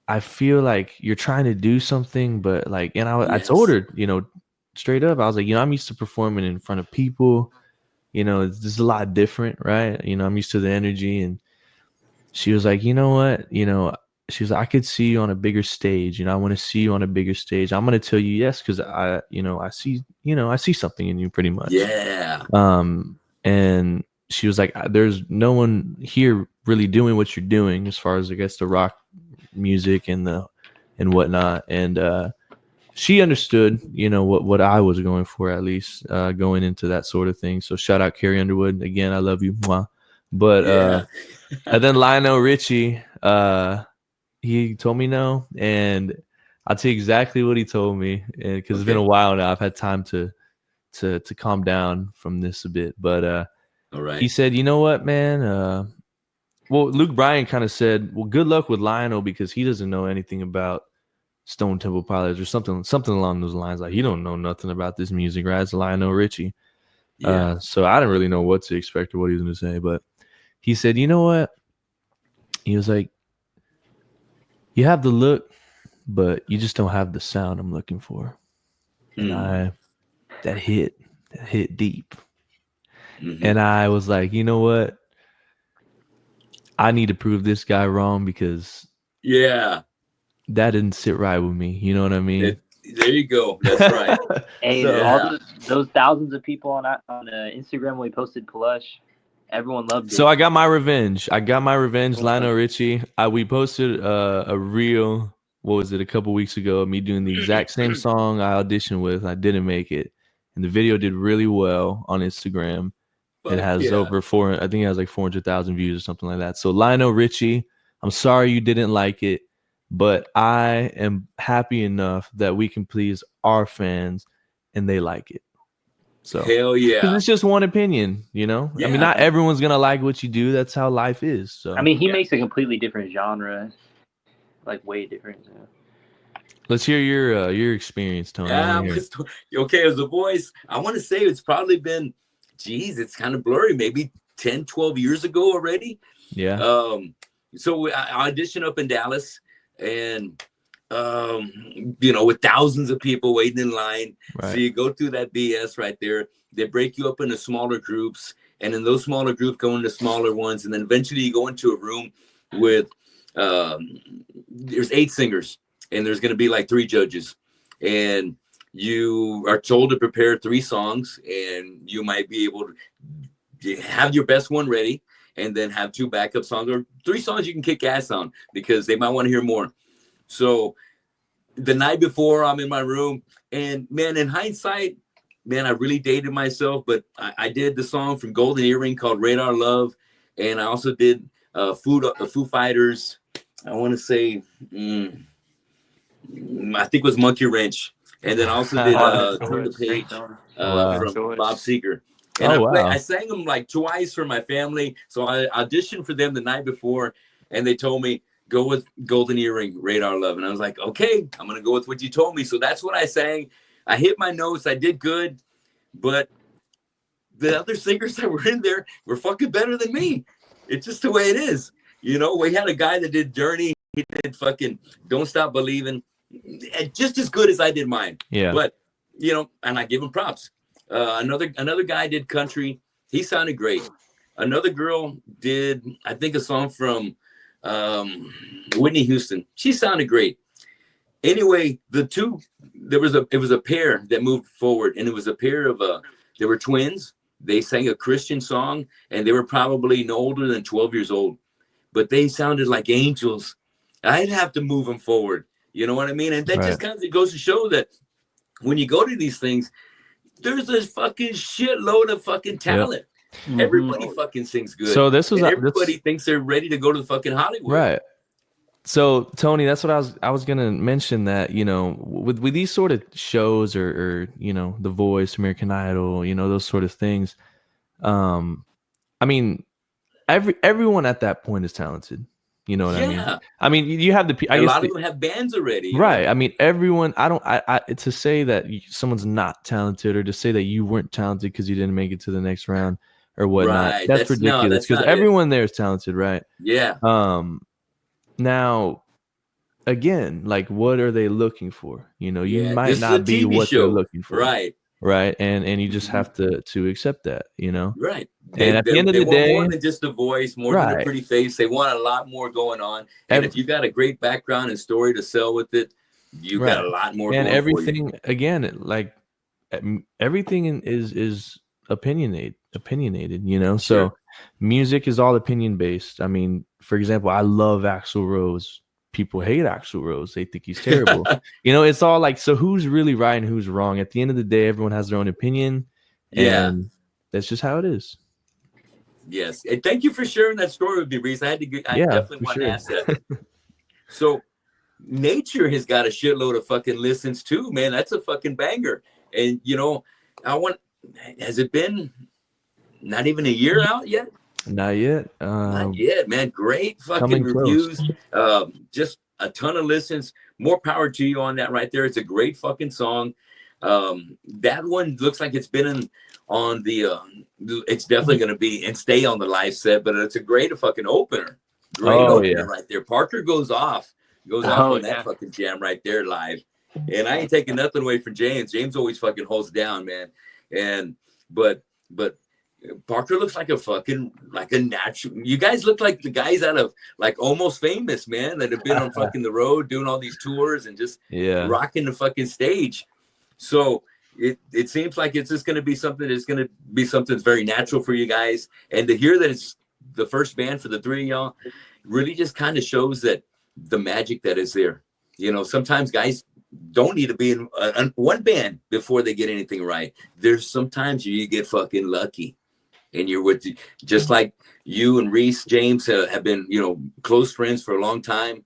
I feel like you're trying to do something, but like, and I told her, you know, straight up, I was like, you know, I'm used to performing in front of people, you know, it's a lot different, right? You know, I'm used to the energy. And she was like, you know what, you know, she was like, I could see you on a bigger stage. You know, I want to see you on a bigger stage. I'm going to tell you yes, because I see something in you, pretty much. Yeah. And she was like, there's no one here really doing what you're doing as far as, I guess, the rock music and whatnot. And she understood, you know, what I was going for, at least going into that sort of thing. So shout out Carrie Underwood again. I love you. Mwah. But and then Lionel Richie, he told me no, and I'll tell you exactly what he told me, because it's been a while now. I've had time to to calm down from this a bit. But All right. he said, you know what, man? Well, Luke Bryan kind of said, well, good luck with Lionel because he doesn't know anything about Stone Temple Pilots or something along those lines. Like he don't know nothing about this music, right? It's Lionel Richie. Yeah. So I didn't really know what to expect or what he was going to say, but he said, you know what? He was like, you have the look, but you just don't have the sound I'm looking for. And that hit deep. Mm-hmm. And I was like, you know what? I need to prove this guy wrong because that didn't sit right with me. You know what I mean? There you go. That's right. Hey, So, those thousands of people on Instagram when we posted Plush, everyone loved it. So I got my revenge. Lionel Richie. We posted a reel. What was it? A couple weeks ago, me doing the exact same song I auditioned with. I didn't make it, and the video did really well on Instagram. It has over I think it has like 400,000 views or something like that. So Lionel Richie, I'm sorry you didn't like it, but I am happy enough that we can please our fans and they like it. So hell yeah. Because it's just one opinion, you know? Yeah. I mean, not everyone's going to like what you do. That's how life is. So I mean, he makes a completely different genre. Like way different. Yeah. Let's hear your experience, Tony. Okay, as a voice, I want to say it's probably been, geez, it's kind of blurry, maybe 10, 12 years ago already. Yeah. So I auditioned up in Dallas and, with thousands of people waiting in line. Right. So you go through that BS right there. They break you up into smaller groups. And then those smaller groups go into smaller ones. And then eventually you go into a room with, there's 8 singers. And there's going to be like 3 judges, and you are told to prepare 3 songs, and you might be able to have your best one ready and then have 2 backup songs or 3 songs you can kick ass on because they might want to hear more. So the night before I'm in my room, and man, in hindsight, man, I really dated myself, but I did the song from Golden Earring called Radar Love. And I also did Foo Fighters. I want to say, I think it was Monkey Wrench, and then also did Turn the Page from Bob Seger. And I sang them like twice for my family. So I auditioned for them the night before, and they told me go with Golden Earring, Radar Love, and I was like, okay, I'm gonna go with what you told me. So that's what I sang. I hit my notes. I did good, but the other singers that were in there were fucking better than me. It's just the way it is. You know, we had a guy that did Journey. He did fucking Don't Stop Believing. Just as good as I did mine. Yeah. But, and I give him props. Another guy did country. He sounded great. Another girl did, I think, a song from Whitney Houston. She sounded great. Anyway, it was a pair that moved forward, and it was a pair of they were twins. They sang a Christian song, and they were probably no older than 12 years old, but they sounded like angels. I'd have to move them forward. You know what I mean? And that just kind of goes to show that when you go to these things, there's a fucking shitload of fucking talent. Yep. Everybody fucking sings good. So everybody thinks they're ready to go to fucking Hollywood. Right. So Tony, that's what I was gonna mention, that, with these sort of shows or The Voice, American Idol, those sort of things. I mean, everyone at that point is talented. You know what I mean? I mean, you have a lot of them have bands already, right? I mean, everyone. I to say that someone's not talented, or to say that you weren't talented because you didn't make it to the next round or whatnot, right. That's ridiculous. Because everyone there is talented, right? Yeah. Now, again, like, what are they looking for? You might not be what they're looking for, right? And you just have to accept that, right. And at the end of the day, more than just a voice, more than a pretty face. They want a lot more going on. And if you got a great background and story to sell with it, you got a lot more. And everything, again, like everything is opinionated. Sure. So music is all opinion based. I mean, for example, I love Axl Rose. People hate Axl Rose. They think he's terrible. It's all like, so who's really right and who's wrong? At the end of the day, everyone has their own opinion. And that's just how it is. Yes. And thank you for sharing that story with me, Reece. I definitely want to ask that. So Nature has got a shitload of fucking listens too, man. That's a fucking banger. And, has it been not even a year out yet? Not yet. Not yet, man. Great fucking reviews. Just a ton of listens. More power to you on that right there. It's a great fucking song. That one looks like it's been on the. It's definitely going to be and stay on the live set, but it's a great fucking opener. Great opener right there. Parker goes off on that fucking jam right there live. And I ain't taking nothing away from James. James always fucking holds down, man. And but Parker looks like a natural. You guys look like the guys out of like Almost Famous, man, that have been on fucking the road doing all these tours and just rocking the fucking stage. So it seems like it's just going to be something that's very natural for you guys. And to hear that it's the first band for the three of y'all really just kind of shows that the magic that is there. You know, sometimes guys don't need to be in one band before they get anything right. There's sometimes you get fucking lucky, and you're with, just like you and Reece James have been, you know, close friends for a long time.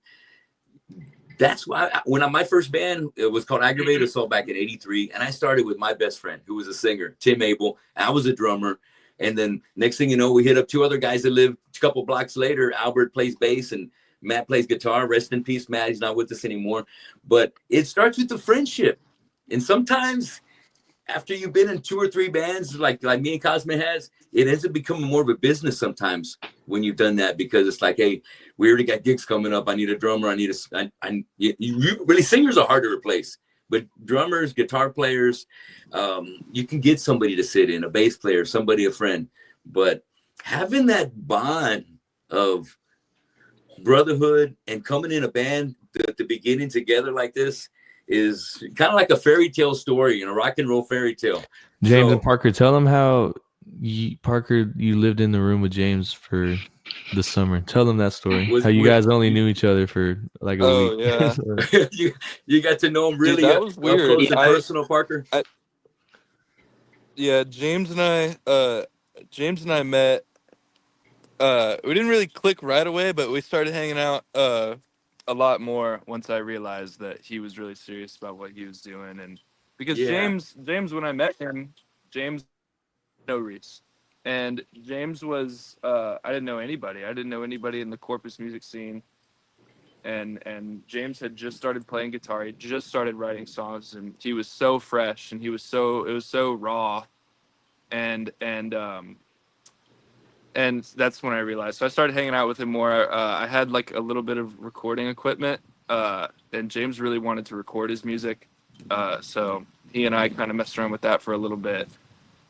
That's why when my first band, it was called Aggravated Assault back in '83, and I started with my best friend who was a singer, Tim Abel. I was a drummer, and then next thing you know, we hit up two other guys that lived a couple blocks later. Albert plays bass and Matt plays guitar. Rest in peace, Matt. He's not with us anymore. But it starts with the friendship. And sometimes after you've been in two or three bands like me and Cosme has, it ends up becoming more of a business sometimes when you've done that, because it's like, hey, we already got gigs coming up. I need a drummer. Really, singers are hard to replace. But drummers, guitar players, you can get somebody to sit in, a bass player, somebody, a friend. But having that bond of brotherhood and coming in a band at the beginning together like this is kind of like a fairy tale story, a rock and roll fairy tale. James and Parker, tell them how Parker, you lived in the room with James for the summer. Tell them that story. How you guys only knew each other for like a week. Yeah. you got to know him really. Dude, that was weird. Close and personal, Parker. James and I met. We didn't really click right away, but we started hanging out a lot more once I realized that he was really serious about what he was doing. And because James, when I met him, James no Reece, and James was I didn't know anybody. I didn't know anybody in the Corpus music scene. And James had just started playing guitar. He just started writing songs, and he was so fresh, and it was so raw, and that's when I realized. So I started hanging out with him more. I had like a little bit of recording equipment, and James really wanted to record his music, so he and I kind of messed around with that for a little bit.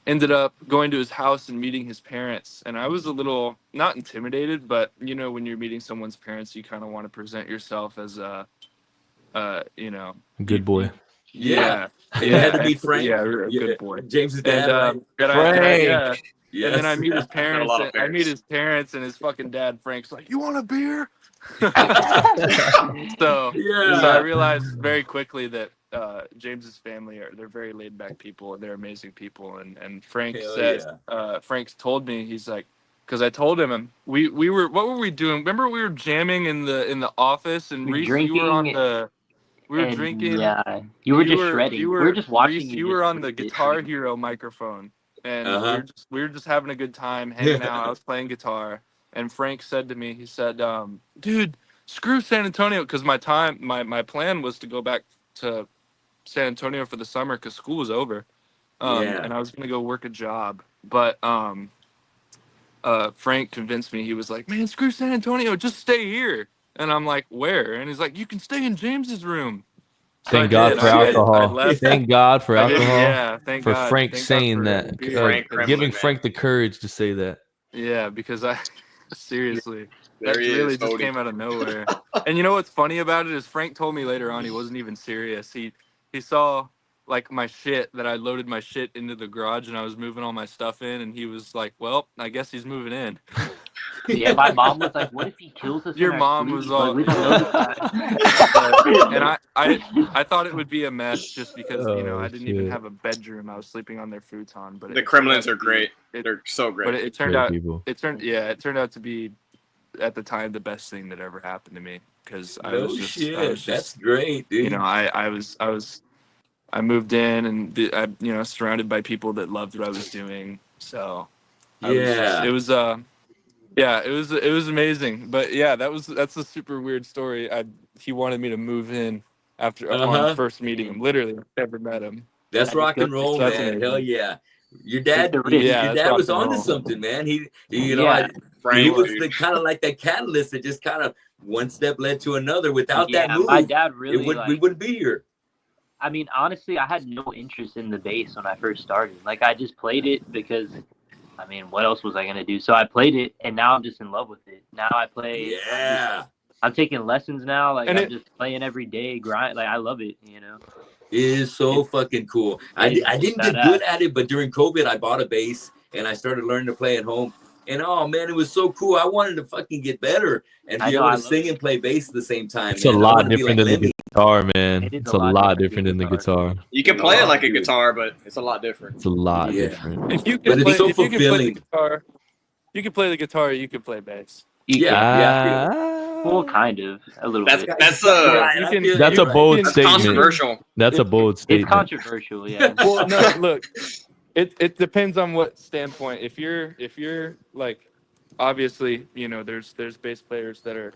Ended up going to his house and meeting his parents, and I was a little, not intimidated, but you know, when you're meeting someone's parents, you kind of want to present yourself as a good boy. Yeah. You had to be Frank. Yeah, a good boy. James's dad. Frank. Yes. And then I meet his parents. I meet his parents, and his fucking dad, Frank's like, "You want a beer?" So I realized very quickly that James's family they're very laid back people, and they're amazing people. And Frank Frank's told me, he's like, because I told him we were, what were we doing? Remember we were jamming in the office, and Reece, you were on the. We were drinking. Yeah, you were just shredding. We were just watching. Reece, you were on the Guitar Hero microphone. And we were just having a good time, hanging out. I was playing guitar, and Frank said to me, he said, "Dude, screw San Antonio," because my plan was to go back to San Antonio for the summer because school was over, and I was gonna go work a job. But Frank convinced me. He was like, "Man, screw San Antonio, just stay here." And I'm like, "Where?" And he's like, "You can stay in James's room." Thank God for alcohol. Thank God for alcohol. Yeah, thank for God. Frank saying that. Giving Frank the courage to say that. Yeah, because seriously, that really just came out of nowhere. And you know what's funny about it is Frank told me later on he wasn't even serious. He saw like my shit, that I loaded my shit into the garage and I was moving all my stuff in, and he was like, "Well, I guess he's moving in." Yeah, my mom was like, "What if he kills us?" Your mom was all, like, we don't know this guy. And I thought it would be a mess just because I didn't even have a bedroom. I was sleeping on their futon. But the Kremlins are great. They're so great. But it turned out to be at the time the best thing that ever happened to me, because That's great, dude. I was I moved in, and I, you know, surrounded by people that loved what I was doing. So Yeah. Yeah, it was amazing. But yeah, that's a super weird story. He wanted me to move in after upon Uh-huh. first meeting him. Literally, never met him. That's I just rock go and to roll, So that's man. Hell amazing. yeah. Your take dad, the risk. Yeah, your that's dad rock was and onto roll. something, man. He you know, Yeah. he Frank, was dude. the kind of like that catalyst that just kind of one step led to another. Without that Yeah, my move, dad really we like. wouldn't be here. I mean, honestly, I had no interest in the bass when I first started. Like, I just played it because, I mean, what else was I gonna do? So I played it, and now I'm just in love with it. Now I play. Yeah. I'm taking lessons now. Like, And I'm just playing every day, grind. Like, I love it. You know. It is so fucking cool. I It's didn't get badass. good at it, but during COVID, I bought a bass and I started learning to play at home. And oh man, it was so cool. I wanted to fucking get better and I be know. able I to love sing it. and play bass at the same time, It's a man. I want lot to be different like than the Lemmy. guitar, man. It is It's a a lot lot different different than the guitar. You can play it like a Dude. guitar, but it's a lot different. It's a lot Yeah. different. if you But can it's play, so if you can play the fulfilling. guitar, you can play the guitar. You can play bass. You Yeah, can. yeah, I feel it. Well, kind of. A little That's bit. that's Right, You I can. feel That's you're a right. bold that's statement. controversial. That's a bold It's statement. controversial. Yeah. Well, no, look, it depends on what standpoint. If you're like, obviously, you know, there's bass players that are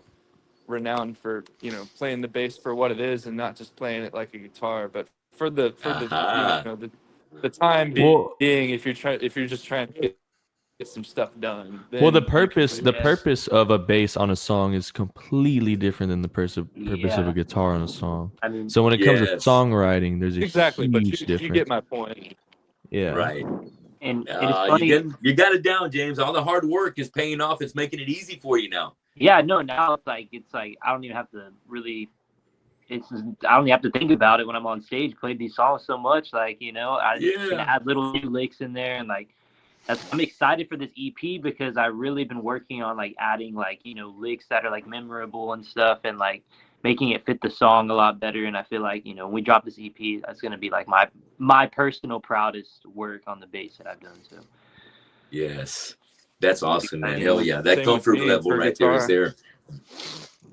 renowned for, you know, playing the bass for what it is and not just playing it like a guitar. But for the Aha. you know, the time Well, being, if you're just trying to get some stuff done, then well, the you can purpose play the bass. purpose of a bass on a song is completely different than the purpose of Yeah. a guitar on a song. I mean, So when it comes to Yes. songwriting, there's a Exactly, but huge you difference. get my point. Yeah. Right. and it's funny. You got it down, James. All the hard work is paying off. It's making it easy for you now. Yeah. No. Now it's like I don't even have to really. I don't even have to think about it when I'm on stage. Played these songs so much, like, you know, I can Yeah. add little new licks in there, and like I'm excited for this EP because I've really been working on like adding like, you know, licks that are like memorable and stuff, and like making it fit the song a lot better. And I feel like, you know, when we drop this EP, that's gonna be like my personal proudest work on the bass that I've done. So Yes. That's awesome, man. Exciting. Hell yeah. That Same with comfort me level for right there is guitar.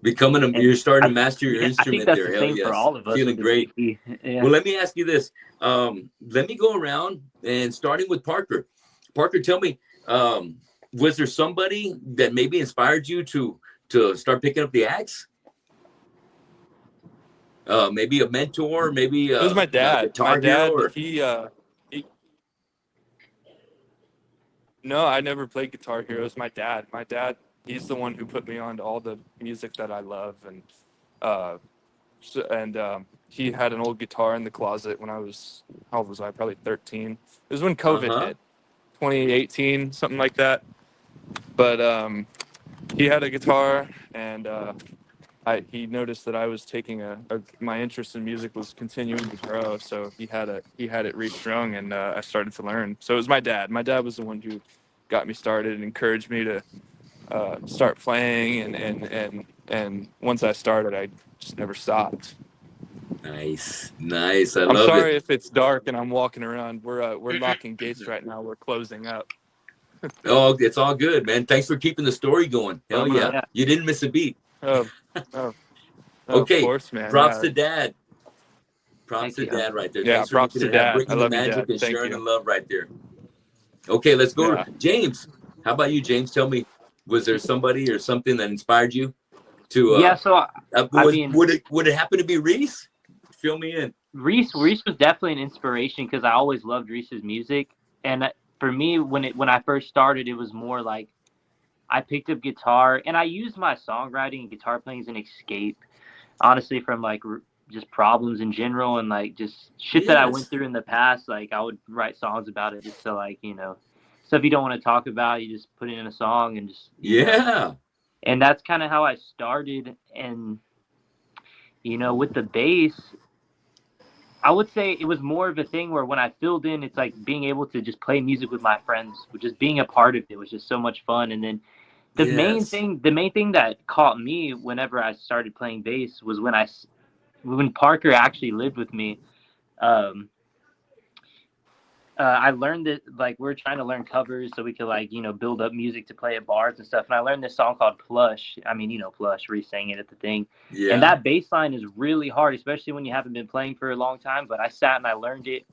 there. You're starting to master your I think instrument that's there. the Hell same yes. for all of us. Feeling with great. this EP. Yeah. Well, let me ask you this. Let me go around and starting with Parker. Parker, tell me, was there somebody that maybe inspired you to start picking up the axe? Maybe a mentor, maybe It was my a dad. guitar hero, or He no, I never played Guitar Hero. It was my dad. My dad, he's the one who put me on to all the music that I love, and he had an old guitar in the closet when I was, how old was I? Probably 13. It was when COVID hit, 2018, something like that. But he had a guitar, and he noticed that I was taking my interest in music was continuing to grow. So he had it restrung, and I started to learn. So it was my dad. My dad was the one who got me started and encouraged me to start playing. And once I started, I just never stopped. Nice. I I'm love sorry it. if it's dark and I'm walking around. We're locking gates right now. We're closing up. Oh, it's all good, man. Thanks for keeping the story going. Hell I'm yeah. Yeah. You didn't miss a beat. Oh, of Okay. course, man. Props Yeah. to dad. Props Thank to you. dad right there. Yeah, Thanks for props making to it happen, dad. I bringing the love you, magic Dad. and Thank sharing you. the love right there. Okay, let's go Yeah. to James. How about you, James? Tell me, was there somebody or something that inspired you to Yeah. So I mean, would it happen to be Reece? Fill me in. Reece was definitely an inspiration because I always loved Reece's music, and for me, when I first started, it was more like I picked up guitar and I used my songwriting and guitar playing as an escape, honestly, from like just problems in general and like just shit that I went Yes. through in the past. Like I would write songs about it just to like, you know, stuff you don't want to talk about, you just put it in a song and just you know. Yeah. And that's kind of how I started. And you know, with the bass, I would say it was more of a thing where when I filled in, it's like being able to just play music with my friends, just being a part of it was just so much fun. And then the main Yes. thing that caught me whenever I started playing bass was when Parker actually lived with me. I learned that like we're trying to learn covers so we could like build up music to play at bars and stuff. And I learned this song called Plush. I mean, Plush. Reece sang it at the thing. Yeah. And that bass line is really hard, especially when you haven't been playing for a long time. But I sat and I learned it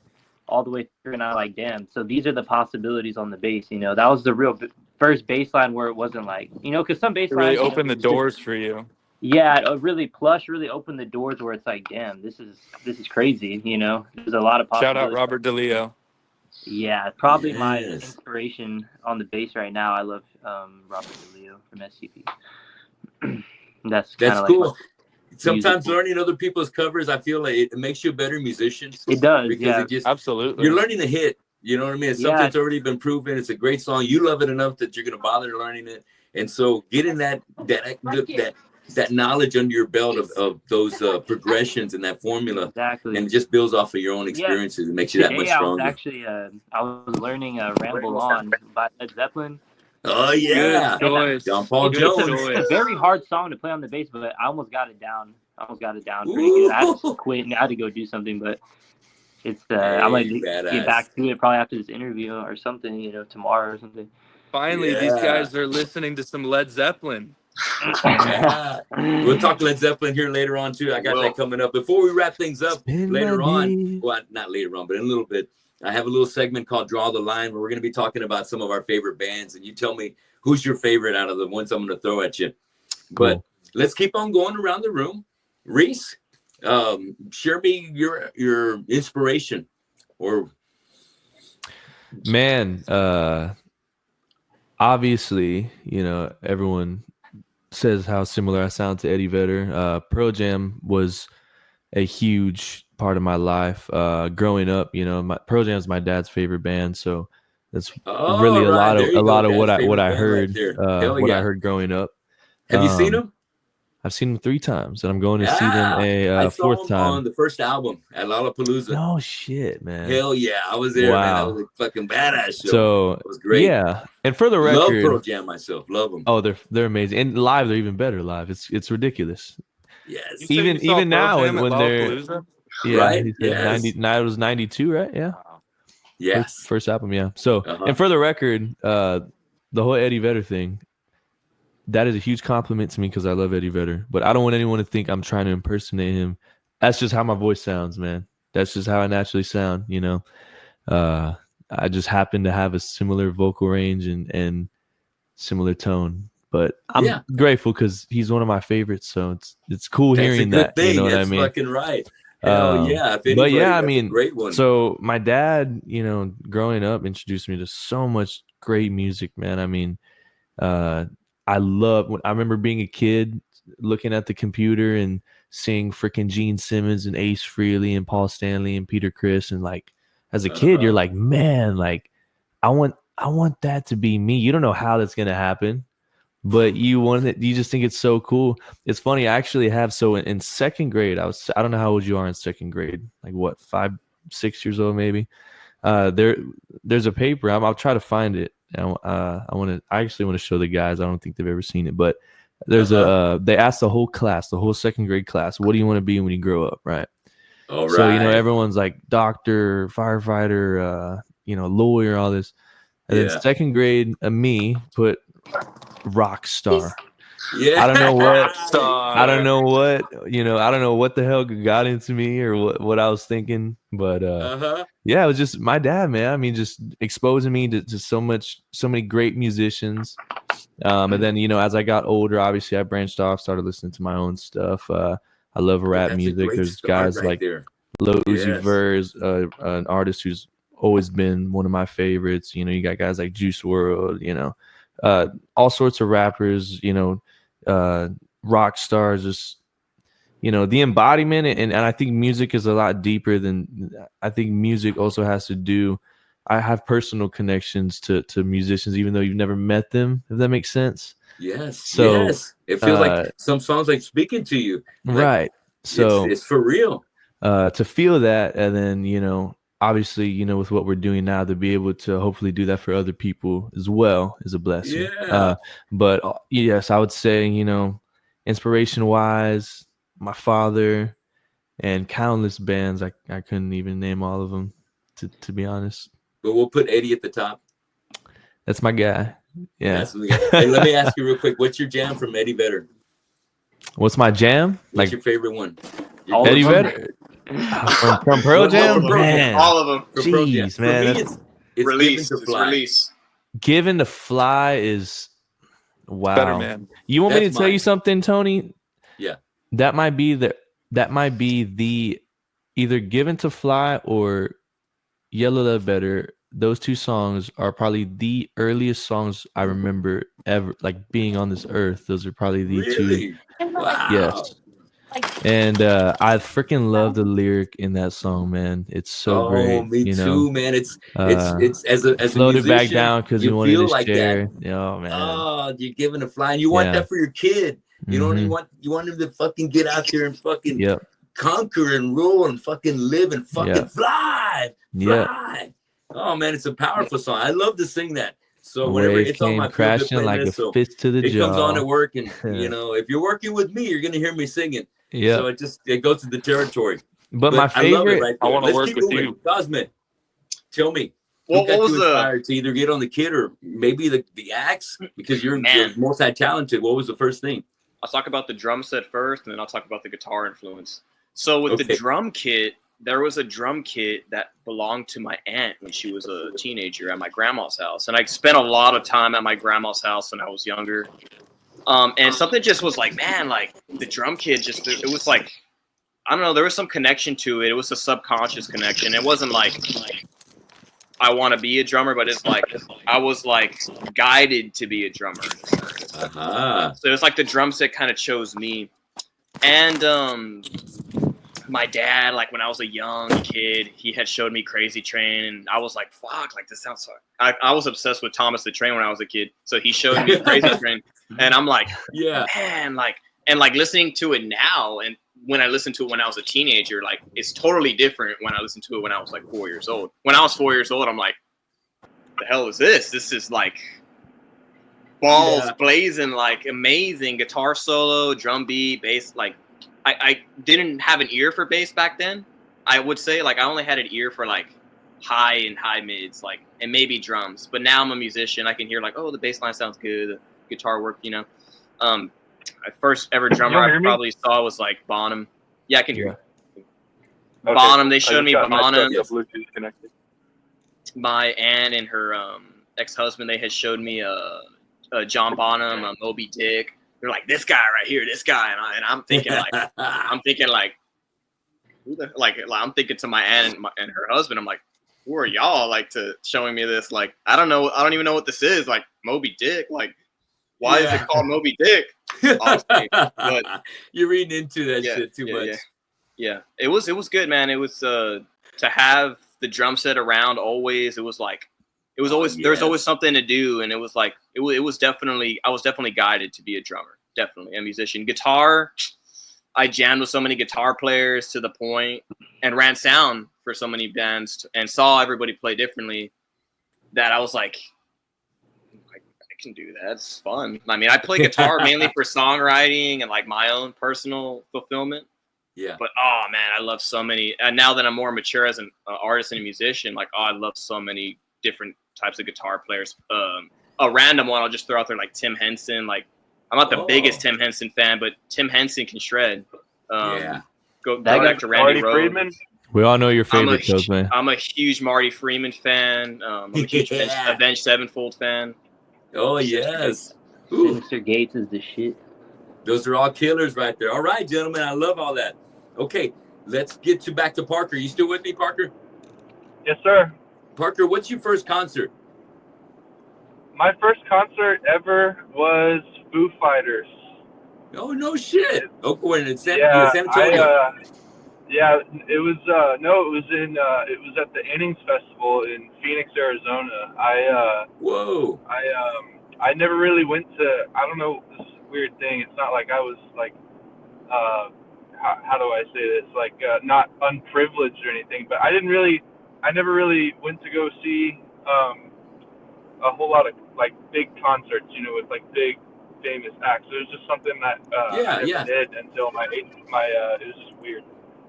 all the way through, and I like, damn. So these are the possibilities on the bass. That was the real first bass line where it wasn't like because some bass lines really opened the doors for you. Yeah, Plush really opened the doors where it's like, damn, this is crazy. There's a lot of possibilities. Shout out Robert DeLeo. Yeah, probably my inspiration on the bass right now. I love Robert DeLeo from SCP. That's cool. Like sometimes learning other people's covers, I feel like it makes you a better musician. It does, because it just, absolutely. You're learning a hit. You know what I mean? It's something that's already been proven. It's a great song. You love it enough that you're going to bother learning it. And so getting that knowledge under your belt of those progressions and that formula, exactly, and it just builds off of your own experiences. It makes you that much stronger. I was learning Ramble On by Led Zeppelin. Oh yeah, John Paul Jones. It's a very hard song to play on the bass, but I almost got it down. Pretty good. I had to quit and I had to go do something, but it's I'm gonna get back to it probably after this interview or something, tomorrow or something. Finally, these guys are listening to some Led Zeppelin. Yeah. We'll talk Led Zeppelin here later on too. I got that coming up. Before we wrap things up later on, well, not later on, but in a little bit, I have a little segment called Draw the Line where we're going to be talking about some of our favorite bands, and you tell me who's your favorite out of the ones I'm going to throw at you. Cool. But let's keep on going around the room. Reece, share me your inspiration or man. Obviously, everyone says how similar I sound to Eddie Vedder. Pearl Jam was a huge part of my life. Growing up, Pearl Jam is my dad's favorite band, so that's really a lot of what I heard. What I heard growing up. Have you seen them? I've seen them 3 times, and I'm going to see them a fourth time on the first album at Lollapalooza. No shit, man. Hell yeah, I was there, man. That was a fucking badass show. So it was great. Yeah, and for the record, love Pearl Jam myself. Love them. Oh, they're amazing, and live they're even better. Live, it's ridiculous. Yes. Even now when they're right. It was 92, right? Yeah. Yes. First album, yeah. So and for the record, the whole Eddie Vedder thing. That is a huge compliment to me because I love Eddie Vedder, but I don't want anyone to think I'm trying to impersonate him. That's just how my voice sounds, man. That's just how I naturally sound, I just happen to have a similar vocal range and similar tone, but I'm grateful because he's one of my favorites. So it's cool hearing that. Thing. You know what that's I mean? Fucking right. Hell yeah. If anybody, but yeah, I mean, a great one. So my dad, growing up introduced me to so much great music, man. I mean, I remember being a kid looking at the computer and seeing freaking Gene Simmons and Ace Frehley and Paul Stanley and Peter Criss, and like as a kid you're like, man, like I want that to be me. You don't know how that's gonna happen, but you want it. You just think it's so cool. It's funny. I actually have in second grade. I don't know how old you are in second grade. Like what, 5, 6 years old maybe. There's a paper. I'll try to find it. I actually want to show the guys. I don't think they've ever seen it, but there's they asked the whole class, the whole second grade class, what do you want to be when you grow up, right? All right. So everyone's like doctor, firefighter, lawyer, all this. And then second grade, me put rock star. Yeah. I don't know what I don't know what the hell got into me or what I was thinking, but yeah, it was just my dad, man. I mean, just exposing me to so many great musicians. And then as I got older, obviously I branched off, started listening to my own stuff. I love rap music. There's guys like Lil Uzi Vert, an artist who's always been one of my favorites. You got guys like Juice WRLD, all sorts of rappers, rock stars, just the embodiment. And I think music is a lot deeper than I think music also has to do. I have personal connections to musicians, even though you've never met them, if that makes sense. Yes. So yes. It feels like some songs like speaking to you. Right. So it's for real. To feel that, and then obviously, with what we're doing now, to be able to hopefully do that for other people as well is a blessing. Yeah. But yes, I would say, inspiration wise, my father and countless bands. I couldn't even name all of them, to be honest. but we'll put Eddie at the top. That's my guy. Yeah. Hey, let me ask you real quick. What's your jam from Eddie Vedder? What's my jam? What's your favorite one? Eddie Vedder from Pearl Jam. Man, all of them. Jeez, man. For me, it's Release. Given to Fly. Release. Given to Fly is wow. Better, man. You want me to tell you something, Tony? Yeah. That might be the either Given to Fly or Yellow Love Better. Those two songs are probably the earliest songs I remember ever, like being on this earth. Those are probably the two. Wow. Yes. And I freaking love the lyric in that song, man. It's so great. Oh, me too, man. It's as a floated musician, back down because you wanted his like chair. that. Oh man. Oh, you're giving a fly, and you want that for your kid. You know what you want? You want him to fucking get out there and fucking conquer and rule and fucking live and fucking fly. Oh man, it's a powerful song. I love to sing that. So whenever it's on my crashing like a fist to the jaw. It comes on at work, and you know, if you're working with me, you're gonna hear me singing. Yeah. So it goes to the territory. But my favorite, I want to work with you, Cosme. Tell me, what was inspired to either get on the kid or maybe the axe, because you're multi-talented. What was the first thing? I'll talk about the drum set first, and then I'll talk about the guitar influence. So with the drum kit, there was a drum kit that belonged to my aunt when she was a teenager at my grandma's house. And I spent a lot of time at my grandma's house when I was younger. And something just was like, man, like the drum kit it was like, I don't know, there was some connection to it. It was a subconscious connection. It wasn't like I want to be a drummer, but it's like I was like guided to be a drummer. So it was like the drum set kind of chose me. And my dad, like when I was a young kid, he had showed me Crazy Train, and I was like, fuck, like this sounds so. I was obsessed with Thomas the Train when I was a kid, so he showed me Crazy Train, and I'm like, man, like, and like listening to it now, and when I listened to it when I was a teenager, like it's totally different when I listened to it when I was like 4 years old. When I was 4 years old, I'm like, the hell is this? This is like balls blazing, like amazing guitar solo, drum beat, bass, like. I didn't have an ear for bass back then. I would say like I only had an ear for like high and high mids, like, and maybe drums. But now I'm a musician. I can hear like, oh, the bass line sounds good. The guitar work, you know. My first ever drummer I probably saw was like Bonham. Yeah, I can hear you. Okay. Bonham. They showed me Bonham. My aunt and her ex-husband, they had showed me John Bonham, Moby Dick. They're like, this guy right here, this guy, and I'm thinking like, who the, like I'm thinking to my aunt and her husband, I'm like, who are y'all, like, to showing me this? Like, I don't even know what this is. Like Moby Dick, like, why is it called Moby Dick? Honestly, but you're reading into that shit too much. Yeah, it was good, man. It was to have the drum set around always. It was like. It was always there was always something to do, and it was like it was definitely I was definitely guided to be a drummer, definitely a musician. Guitar, I jammed with so many guitar players to the point, and ran sound for so many bands, and saw everybody play differently, that I was like, I can do that. It's fun. I mean, I play guitar mainly for songwriting and like my own personal fulfillment. Yeah. But oh man, I love so many. And now that I'm more mature as an artist and a musician, like I love so many different types of guitar players. A random one I'll just throw out there, like Tim Henson. Like I'm not the biggest Tim Henson fan, but Tim Henson can shred. Go back to Randy Friedman. We all know your favorite, Cosme. I'm a huge Marty Freeman fan. I'm a huge Avenged Sevenfold fan. Oh yes, Sinister Gates is the shit. Those are all killers right there. All right, gentlemen, I love all that. Okay, let's get back to Parker. You still with me, Parker? Yes, sir. Parker, what's your first concert? My first concert ever was Foo Fighters. Oh, no shit. Oh, in San Antonio. It was it was at the Innings Festival in Phoenix, Arizona. I never really went to, I don't know, this weird thing. It's not like I was like, how do I say this? Like, not unprivileged or anything, but I never really went to go see a whole lot of like big concerts, you know, with like big famous acts. It was just something that I never did until it was just weird.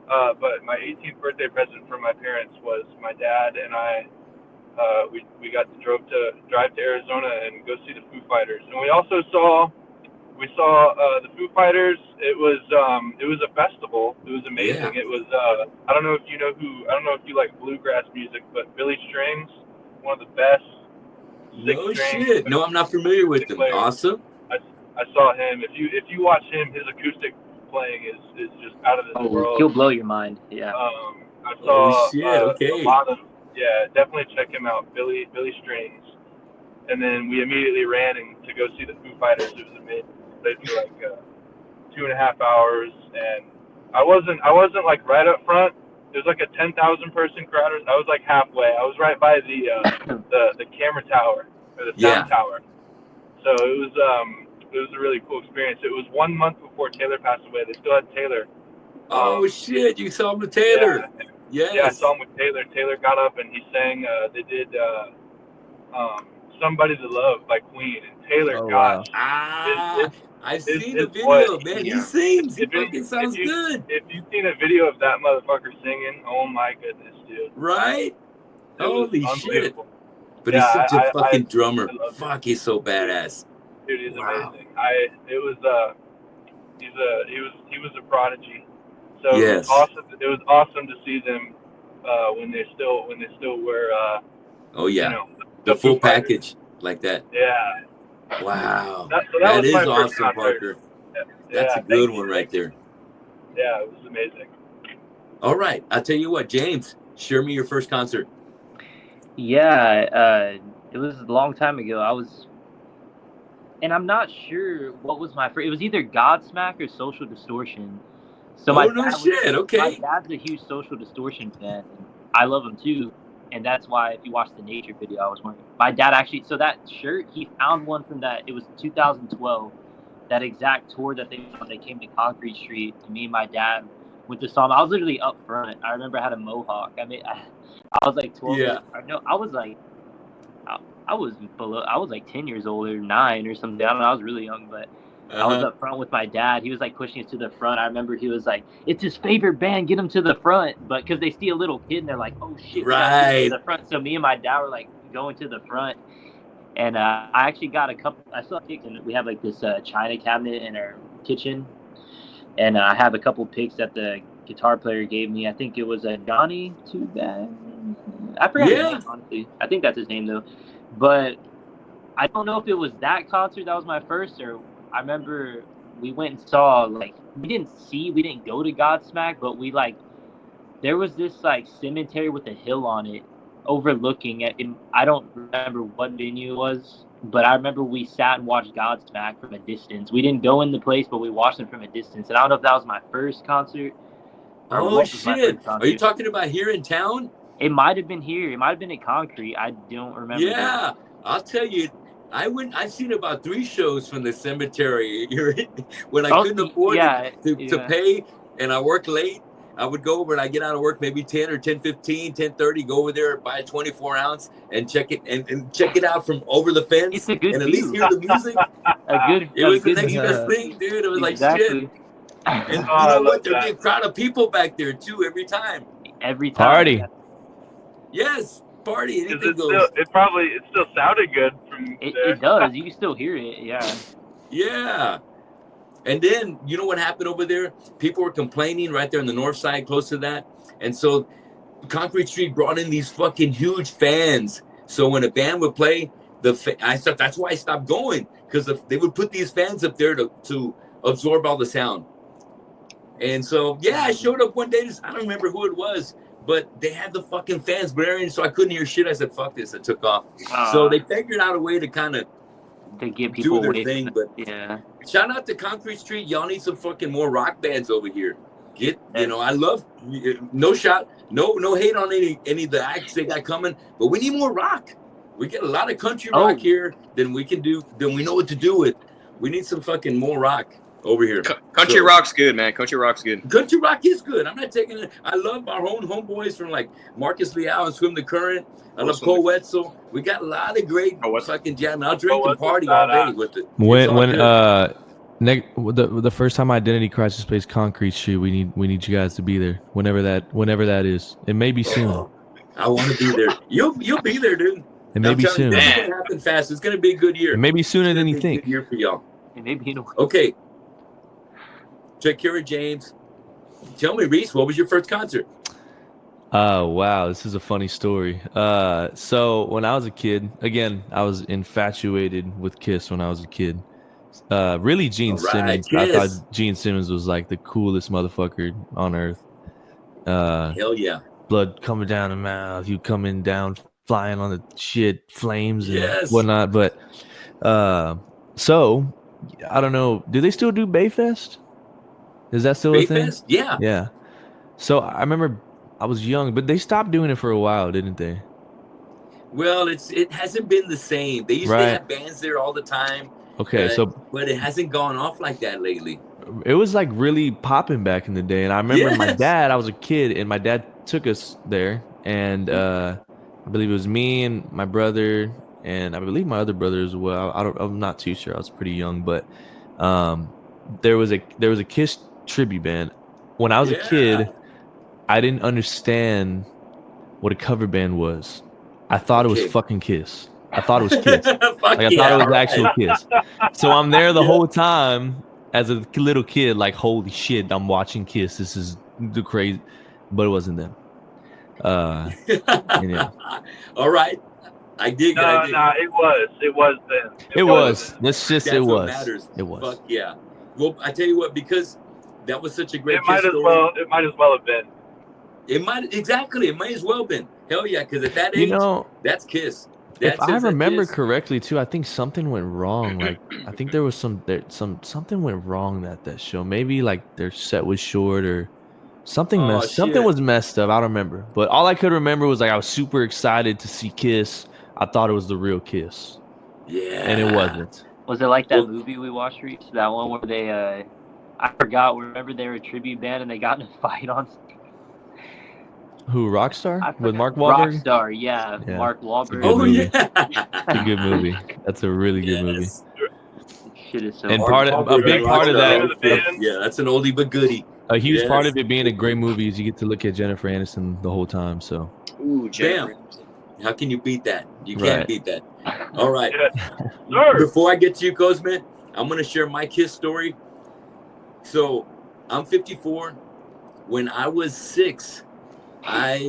But my 18th birthday present from my parents was my dad and I we got to drive to Arizona and go see the Foo Fighters, and we also saw the Foo Fighters. It was a festival. It was amazing. Yeah. It was I don't know if you like bluegrass music, but Billy Strings, one of the best. No shit. No, I'm not familiar with them. Players. Awesome. I saw him. If you watch him, his acoustic playing is just out of this world. He'll blow your mind. Yeah. I saw okay. a lot of definitely check him out, Billy Strings. And then we immediately ran to go see the Foo Fighters. It was amazing. They played for like 2.5 hours, and I wasn't like right up front. It was like a 10,000 person crowd. I was like halfway. I was right by the camera tower or the sound tower. So it was a really cool experience. It was 1 month before Taylor passed away. They still had Taylor. Oh shit! You saw him with Taylor. Yeah. Yeah, I saw him with Taylor. Taylor got up and he sang. They did "Somebody to Love" by Queen, and Taylor. Wow. I've seen the video, voice, man. He sings. It sounds good. If you've seen a video of that motherfucker singing, oh my goodness, dude. Right? Holy shit! But Yeah, he's such a fucking drummer. I Fuck, he's so badass. Dude, he's amazing. He was a prodigy. So Yes. It was awesome to see them when they still were. Oh yeah, You know, the full Foo Fighters. package like that. Yeah. Wow, That that was is my first awesome, concert. Parker. Yeah, That's a thank good you. one right there. Yeah, it was amazing. All right, I'll tell you what, James, share me your first concert. Yeah, it was a long time ago. And I'm not sure what was my first. It was either Godsmack or Social Distortion. So Oh, no shit, okay. My dad's a huge Social Distortion fan. And I love him too, and that's why if you watch the Nature video, I was wearing. My dad actually, so that shirt, he found one from that. It was 2012, that exact tour that they came to Concrete Street. And me and my dad went to saw him. I was literally up front. I remember I had a mohawk. I mean, I was like 12. Yeah. No, I was like. I was like 10 years old or 9 or something. I don't know. I was really young, but I was up front with my dad. He was like pushing us to the front. I remember he was like, "It's his favorite band. Get him to the front." But because they see a little kid and they're like, "Oh shit!" we gotta get him to the front. So me and my dad were like going to the front, and I actually got a couple. I still have pics, and we have like this china cabinet in our kitchen, and I have a couple pics that the guitar player gave me. I think it was a Johnny Too Bad. I forgot his name, honestly. I think that's his name though. But I don't know if it was that concert that was my first, or I remember we went and saw, like, we didn't go to Godsmack, but we, like, there was this, like, cemetery with a hill on it overlooking it. I don't remember what venue it was, but I remember we sat and watched Godsmack from a distance. We didn't go in the place, but we watched it from a distance. And I don't know if that was my first concert. Oh, shit. Are you talking about here in town? It might have been here. It might have been at Concrete. I don't remember. Yeah, I'll tell you. I've seen about 3 shows from the cemetery when I couldn't afford to pay, and I worked late. I would go over and I get out of work maybe 10 or 10:15, 10:30. Go over there, buy a 24 ounce, and check it and check it out from over the fence. It's a good and at view. least hear the music. It was the next best thing, dude. It was like shit. And you know what? There'd be a crowd of people back there too every time. Every time. Party. Yes, party. Anything goes. It still sounded good from there. It does. You can still hear it. Yeah. Yeah. And then, you know what happened over there? People were complaining right there on the north side, close to that. And so Concrete Street brought in these fucking huge fans. So when a band would play, that's why I stopped going, because they would put these fans up there to absorb all the sound. And so, yeah, I showed up one day. I don't remember who it was, but they had the fucking fans blaring, so I couldn't hear shit. I said, fuck this. I took off. So they figured out a way to kind of get people do their thing. But yeah, shout out to Concrete Street. Y'all need some fucking more rock bands over here. I love, no hate on any of the acts they got coming, but we need more rock. We get a lot of country rock here than we know what to do with. We need some fucking more rock over here. Country rock's good, man. Country rock's good. Country rock is good. I'm not taking it. I love our own homeboys from like Marcus Leal and Swim the Current. I love Cole Wetzel. We got a lot of great fucking jam. I'll drink and party all day with it. The first time Identity Crisis plays Concrete Street, we need you guys to be there whenever that is. It may be soon. I want to be there. You'll be there, dude. And maybe soon. This is gonna happen fast. It's gonna be a good year. And maybe sooner than you think. Good year for y'all. And maybe Okay. Take care of James. Tell me, Reece, what was your first concert? Oh, wow. This is a funny story. So when I was a kid, again, I was infatuated with Kiss when I was a kid. Really, Gene Simmons. Kiss. I thought Gene Simmons was like the coolest motherfucker on earth. Hell yeah. Blood coming down the mouth, you coming down, flying on the shit, flames and Yes. whatnot. But so I don't know. Do they still do Bayfest? Is that still a thing? Bayfest? Yeah. Yeah. So I remember I was young, but they stopped doing it for a while, didn't they? Well, it hasn't been the same. They used to have bands there all the time. Okay, but it hasn't gone off like that lately. It was like really popping back in the day, and I remember my dad. I was a kid, and my dad took us there, and I believe it was me and my brother, and I believe my other brother as well. I'm not too sure. I was pretty young, but there was a Kiss tribute band. When I was a kid, I didn't understand what a cover band was. I thought it was fucking Kiss. I thought it was Kiss. I thought it was actual Kiss. So I'm there the whole time as a little kid, like, holy shit, I'm watching Kiss. This is the crazy, but it wasn't them. Yeah. All right. I dig it. No, it was them. It was. That's just That's it what was. matters. It was. Fuck yeah. Well, I tell you what, because that was such a great. It might as well have been. It might as well been. Hell yeah, because at that age, that's Kiss. If I remember correctly, too, I think something went wrong. Like I think there was something went wrong that show. Maybe like their set was short or something something was messed up. I don't remember. But all I could remember was like I was super excited to see Kiss. I thought it was the real Kiss. Yeah. And it wasn't. Was it like that movie we watched, Reece? That one where they I forgot. Remember they were a tribute band and they got in a fight on stage. Who, Rockstar? With Mark Wahlberg? Rockstar, yeah. Mark Wahlberg. It's a good movie. That's a really good movie. Shit is so and a big part of that. Yeah, that's an oldie but goodie. A huge part of it being a great movie is you get to look at Jennifer Aniston the whole time. So. Ooh, Jennifer. How can you beat that? You can't beat that. All right. Sure. Before I get to you, Cosme, I'm going to share my Kiss story. So I'm 54. When I was 6, I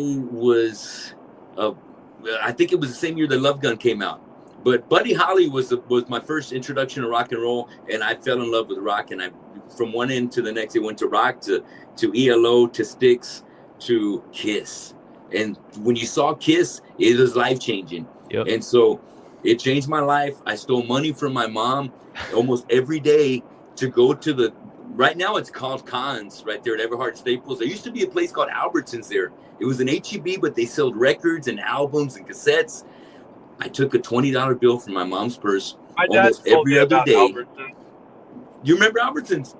think it was the same year the Love Gun came out. But Buddy Holly was my first introduction to rock and roll, and I fell in love with rock. And from one end to the next, it went to rock, to ELO, to Styx, to Kiss. And when you saw Kiss, it was life-changing. Yep. And so it changed my life. I stole money from my mom almost every day to go to right now it's called Cons right there at Everhart Staples. There used to be a place called Albertsons there. It was an HEB, but they sold records and albums and cassettes. I took a $20 bill from my mom's purse almost every other day. Albertsons. You remember Albertsons?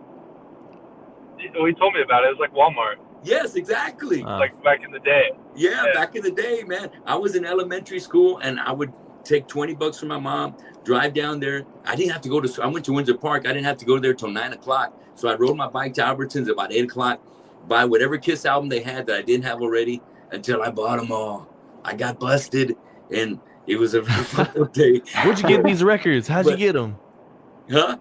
He told me about it. It was like Walmart. Yes, exactly. Like back in the day. Yeah, back in the day, man. I was in elementary school, and I would take $20 from my mom, drive down there. I didn't have to go to. I went to Windsor Park. I didn't have to go there till 9 o'clock. So I rode my bike to Albertsons about 8 o'clock, buy whatever Kiss album they had that I didn't have already, until I bought them all. I got busted, and it was a fucked up day. Where'd you get these records? How'd you get them? Huh?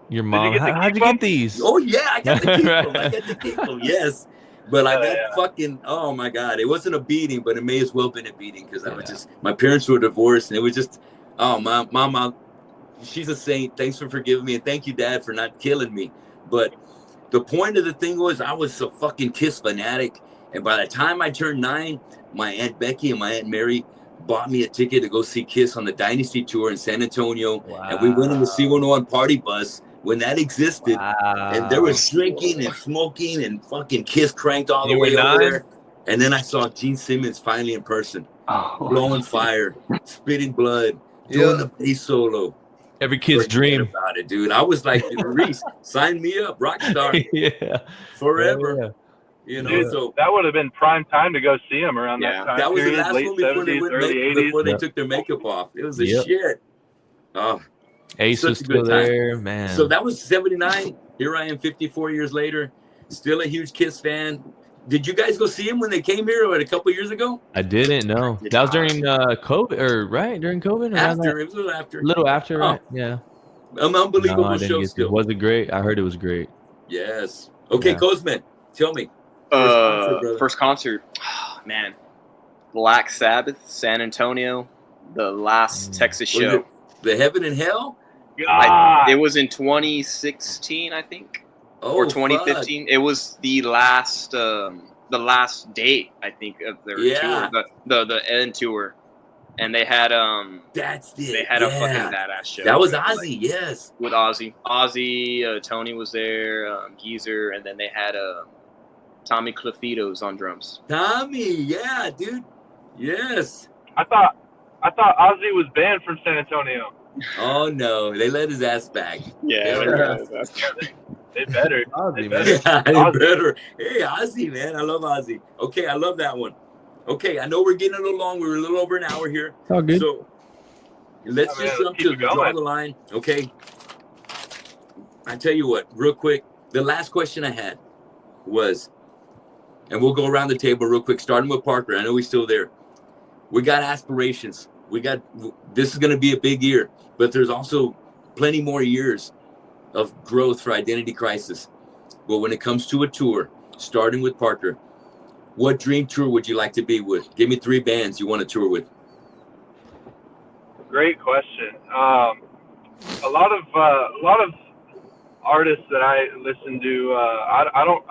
Your mom. How'd you get these? Oh yeah, I got to keep them. I got to keep them. Yes. But I got fucking, oh my God. It wasn't a beating, but it may as well have been a beating because I was just, my parents were divorced and it was just, oh, my mom, she's a saint. Thanks for forgiving me. And thank you, Dad, for not killing me. But the point of the thing was I was a fucking Kiss fanatic. And by the time I turned 9, my Aunt Becky and my Aunt Mary bought me a ticket to go see Kiss on the Dynasty Tour in San Antonio. Wow. And we went on the C101 party bus when that existed, and there was drinking and smoking and fucking Kiss cranked all the way over there. And then I saw Gene Simmons finally in person, blowing fire, spitting blood, doing the bass solo. Every kid's dream about it, dude. I was like, Reece, sign me up, Rockstar, forever. You know, dude, so that would have been prime time to go see him around that time. That was period, the last one before they took their makeup off. It was a shit. Oh. Ace was still there, man. So that was 79. Here I am 54 years later, still a huge Kiss fan. Did you guys go see him when they came here a couple years ago? I didn't know. That was during COVID, or right during COVID. After it was a little after. A little after, right? Yeah. An unbelievable No, I didn't show get still. Was it great? I heard it was great. Yes. Okay, Yeah. Cosme, tell me. First concert, brother. First concert, man. Black Sabbath, San Antonio, the last Texas Was show. it the Heaven and Hell? It was in 2016, I think, or 2015. Fuck. It was the last date, I think, of their tour, the end tour, and they had That's it. they had a fucking badass show. That was Ozzy, yes. With Ozzy, Tony was there, Geezer, and then they had Tommy Clefitos on drums. Tommy, yeah, dude. Yes. I thought Ozzy was banned from San Antonio. Oh no, they let his ass back. Yeah, They better. Ozzy, They man. better. Yeah, they Ozzy. better. Hey, Ozzy, man, I love Ozzy. Okay, I love that one. Okay, I know we're getting a little long. We're a little over an hour here. It's all good. So let's just jump keep to it going. draw the line. Okay. I tell you what, real quick. The last question I had was, and we'll go around the table real quick, starting with Parker. I know he's still there. We got aspirations. This is going to be a big year, but there's also plenty more years of growth for Identity Crisis. But when it comes to a tour, starting with Parker, what dream tour would you like to be with? Give me 3 bands you want to tour with. Great question. A lot of artists that I listen to. I don't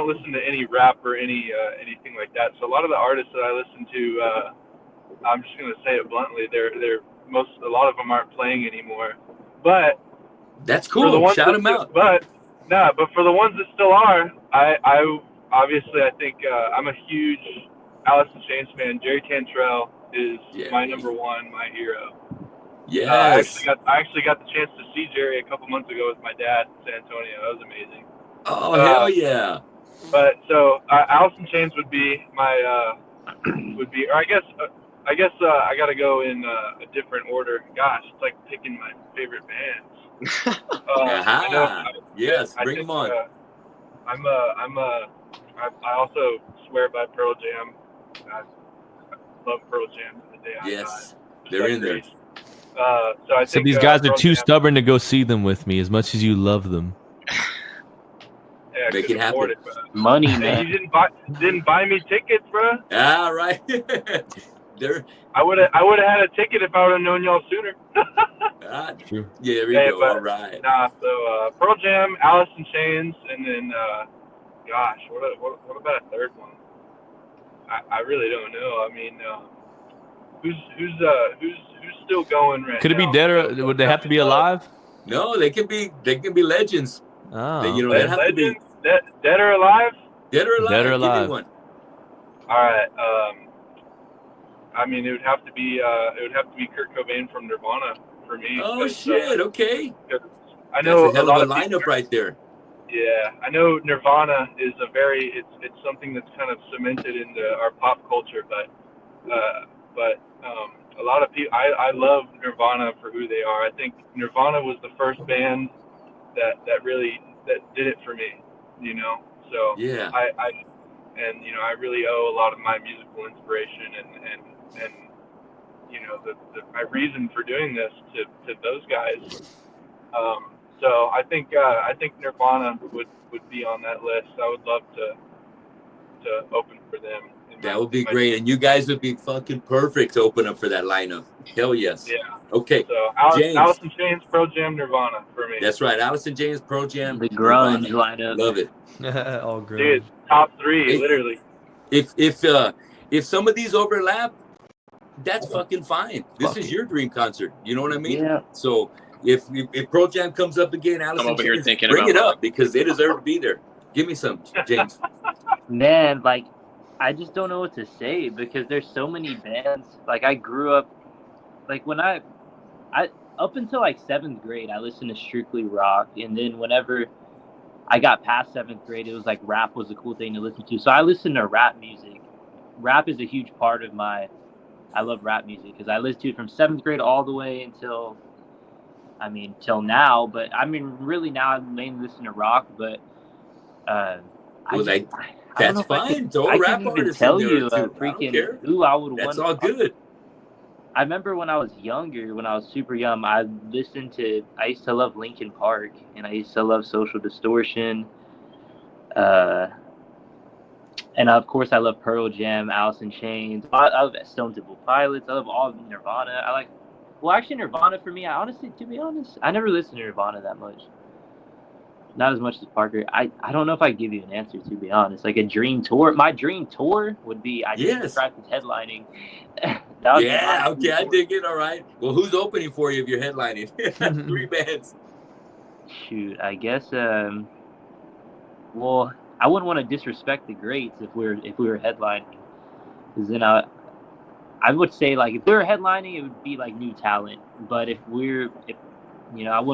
listen to any rap or anything like that. So a lot of the artists that I listen to, I'm just gonna say it bluntly, a lot of them aren't playing anymore. But that's cool. Shout them out. But for the ones that still are, I obviously I think I'm a huge Alice in Chains fan. Jerry Cantrell is my number one, my hero. Yes. I actually got the chance to see Jerry a couple months ago with my dad in San Antonio. That was amazing. Oh hell yeah! But so Alice in Chains would be my or I guess I gotta go in a different order. Gosh, it's like picking my favorite bands. Yes, bring them on. I also swear by Pearl Jam. I love Pearl Jam to the day I die. Yes, they're in there. So I think these guys are Pearl too Jam, stubborn to go see them with me, as much as you love them. Yeah, Make it happen. Money, Hey, man. you didn't buy me tickets, bro. Ah, right. I would have had a ticket if I would have known y'all sooner. True. Yeah, there you go. All right. So Pearl Jam, Alice in Chains, and then gosh, what about a third one? I really don't know. I mean, who's still going right now? Could it be dead, or would they have to be alive? No, they can be legends. Oh, They have to be legends, dead or alive? dead or alive. Dead or Give me alive. one. All right. I mean, it would have to be Kurt Cobain from Nirvana for me. Oh shit! Okay. I know that's a hell lot of a people lineup right there. Yeah, I know Nirvana is it's something that's kind of cemented into our pop culture, but a lot of people, I love Nirvana for who they are. I think Nirvana was the first band that really did it for me, you know. So Yeah. I really owe a lot of my musical inspiration and you know my reason for doing this to those guys. So I think Nirvana would be on that list. I would love to open for them. That would be great, and you guys would be fucking perfect to open up for that lineup. Hell yes. Yeah. Okay. So James. Alice in Chains, Pearl Jam, Nirvana for me. That's right. Alice in Chains, Pearl Jam, The grunge Nirvana. lineup. Love it. all grunge. Dude, top 3, Hey. literally. If some of these overlap, that's fucking fine. This is your dream concert. You know what I mean? Yeah. So if Pearl Jam comes up again, Alice I'm in over here Chains, thinking bring about it up because they deserve to be there. Give me some, James. Man, like, I just don't know what to say because there's so many bands. Like, I grew up, like, when I up until like 7th grade, I listened to strictly rock, and then whenever I got past 7th grade, it was like rap was a cool thing to listen to. So I listened to rap music. Rap is a huge part of I love rap music because I listened to it from 7th grade all the way till now. But I mean, really now I mainly listen to rock. But That's fine. Throw a rap artist in there too. I don't care. Who I would want. That's all good. I remember when I was younger, when I was super young, I used to love Linkin Park, and I used to love Social Distortion. And of course, I love Pearl Jam, Alice in Chains. I love Stone Temple Pilots. I love all of Nirvana. Actually, Nirvana for me, to be honest, I never listened to Nirvana that much. Not as much as Parker. I don't know if I give you an answer, to be honest. Like a dream tour. My dream tour would be practice headlining. Okay, I dig it. All right. Well, who's opening for you if you're headlining? 3 bands. Shoot, I guess. Well, I wouldn't want to disrespect the greats if we were headlining, because then I would say, like, if we were headlining, it would be like new talent. But if I wouldn't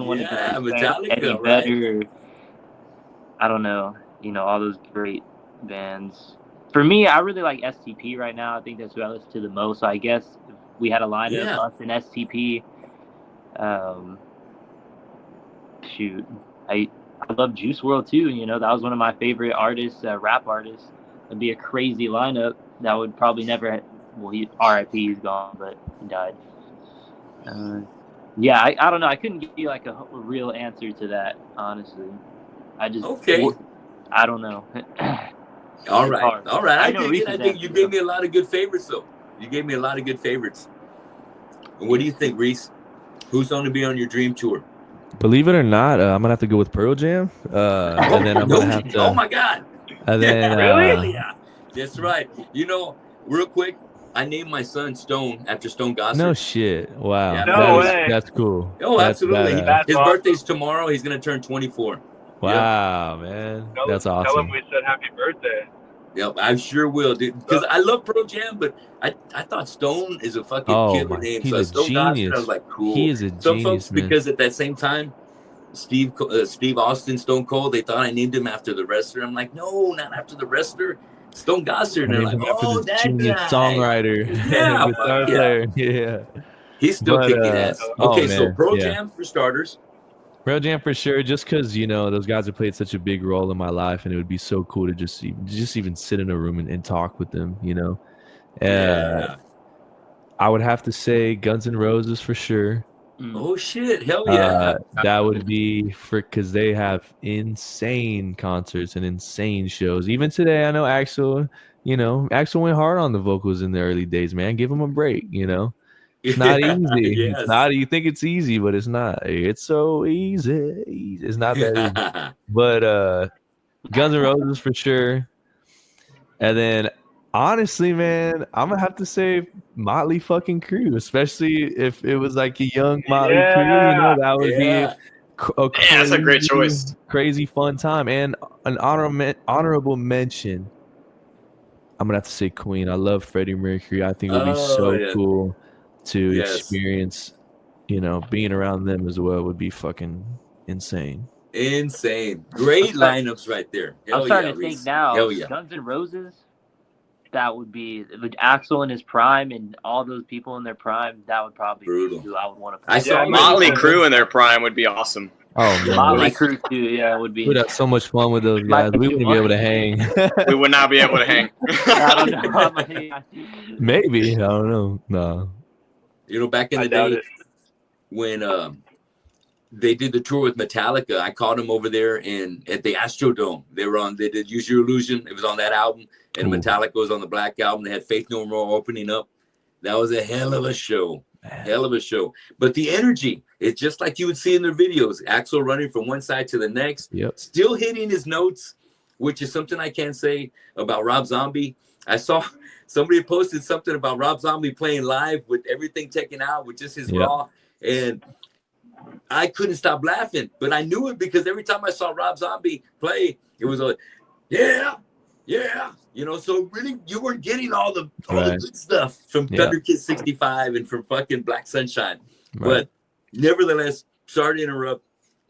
want to disrespect Eddie Vedder. I don't know, all those great bands. For me, I really like STP right now. I think that's who I listen to the most. So I guess if we had a lineup of us and STP. I love Juice WRLD too. That was one of my favorite artists, rap artists. It'd be a crazy lineup that would probably never. Well, RIP, he's gone, but he died. I don't know. I couldn't give you like a real answer to that, honestly. I don't know. All right. I think you gave me a lot of good favorites, though. You gave me a lot of good favorites. And what do you think, Reece? Who's going to be on your dream tour? Believe it or not, I'm gonna have to go with Pearl Jam. And then I'm gonna have to. Oh my God! And then really? Yeah, that's right. Real quick, I named my son Stone after Stone Gossard. No shit! Wow. Yeah, no way. That's cool. Oh, that's absolutely. His awesome. birthday's tomorrow. He's gonna turn 24. Wow, man, that's awesome. Tell him we said happy birthday. Yep, I sure will, dude. Because I love Pearl Jam, but I thought Stone is a fucking killer name. He's so a Stone genius. Gossard, I was like, cool. He is a Some genius, folks, because at that same time, Steve Austin, Stone Cold, they thought I named him after the wrestler. I'm like, no, not after the wrestler. Stone Gossard. And they're like, oh, that genius guy. songwriter, guitar player. Yeah. He's still kicking ass. Okay, so Pearl Jam for starters. Pearl Jam for sure, just because those guys have played such a big role in my life, and it would be so cool to just even sit in a room and talk with them. I would have to say Guns N' Roses for sure. Oh shit! Hell yeah! That would be because they have insane concerts and insane shows. Even today, I know Axl went hard on the vocals in the early days. Man, give him a break. It's not easy. Yes. It's not. You think it's easy, but it's not. It's so easy. It's not that easy. But Guns N' Roses for sure. And then, honestly, man, I'm gonna have to say Motley fucking Crue, especially if it was like a young Motley Crue. That would be a crazy, that's a great choice. Crazy fun time. And an honorable mention. I'm gonna have to say Queen. I love Freddie Mercury. I think it would be so cool to experience, being around them as well would be fucking insane. Great lineups right there. I'm starting to think now, Guns N' Roses, that would be Axl in his prime and all those people in their prime. That would probably be who I would want to play. I saw Motley Crue in their prime would be awesome. Oh, man. Motley Crue too, would be. We'd have so much fun with those guys. We wouldn't be able to hang. We would not be able to hang. I don't know. Maybe. I don't know. No. Back in the day when they did the tour with Metallica, I caught them over there at the Astrodome. They did Use Your Illusion. It was on that album, and Metallica was on the Black Album. They had Faith No More opening up. That was a hell of a show. Hell of a show. But the energy, it's just like you would see in their videos. Axl running from one side to the next, still hitting his notes, which is something I can't say about Rob Zombie. I saw somebody posted something about Rob Zombie playing live with everything taken out with just his raw, and I couldn't stop laughing. But I knew it because every time I saw Rob Zombie play, it was like, so really you weren't getting all the good stuff from Thunder Kiss 65 and from fucking Black Sunshine. But nevertheless, sorry to interrupt.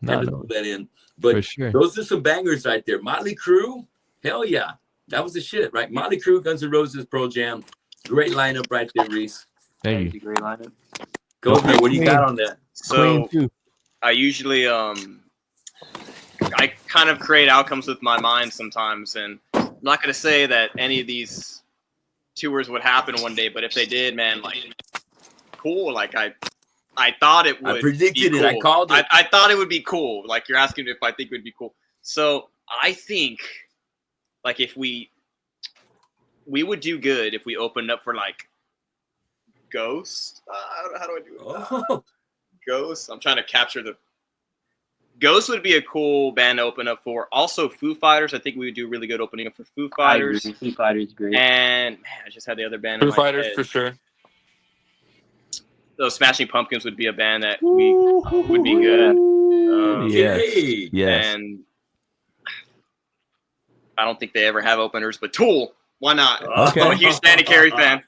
Had to put that in. But those are some bangers right there. Motley Crue, hell yeah. That was the shit, right? Motley Crue, Guns N' Roses, Pearl Jam. Great lineup right there, Reece. Thank you. Great lineup. Cosme, what do you got on that? So I usually I kind of create outcomes with my mind sometimes, and I'm not gonna say that any of these tours would happen one day, but if they did, man, like cool. Like I thought it would. I predicted be cool. it. I called it. I thought it would be cool. Like you're asking if I think it would be cool. So I think, like, if we would do good if we opened up for like Ghost. How do I do it? Oh. Ghost. I'm trying to capture the. Ghost would be a cool band to open up for. Also, Foo Fighters. I think we would do really good opening up for Foo Fighters. I agree. Foo Fighters, great. And man, I just had the other band. Foo Fighters for sure. Those Smashing Pumpkins would be a band that we would be good. Yes. And I don't think they ever have openers, but Tool, why not? Okay. I'm a huge Danny Carey fan.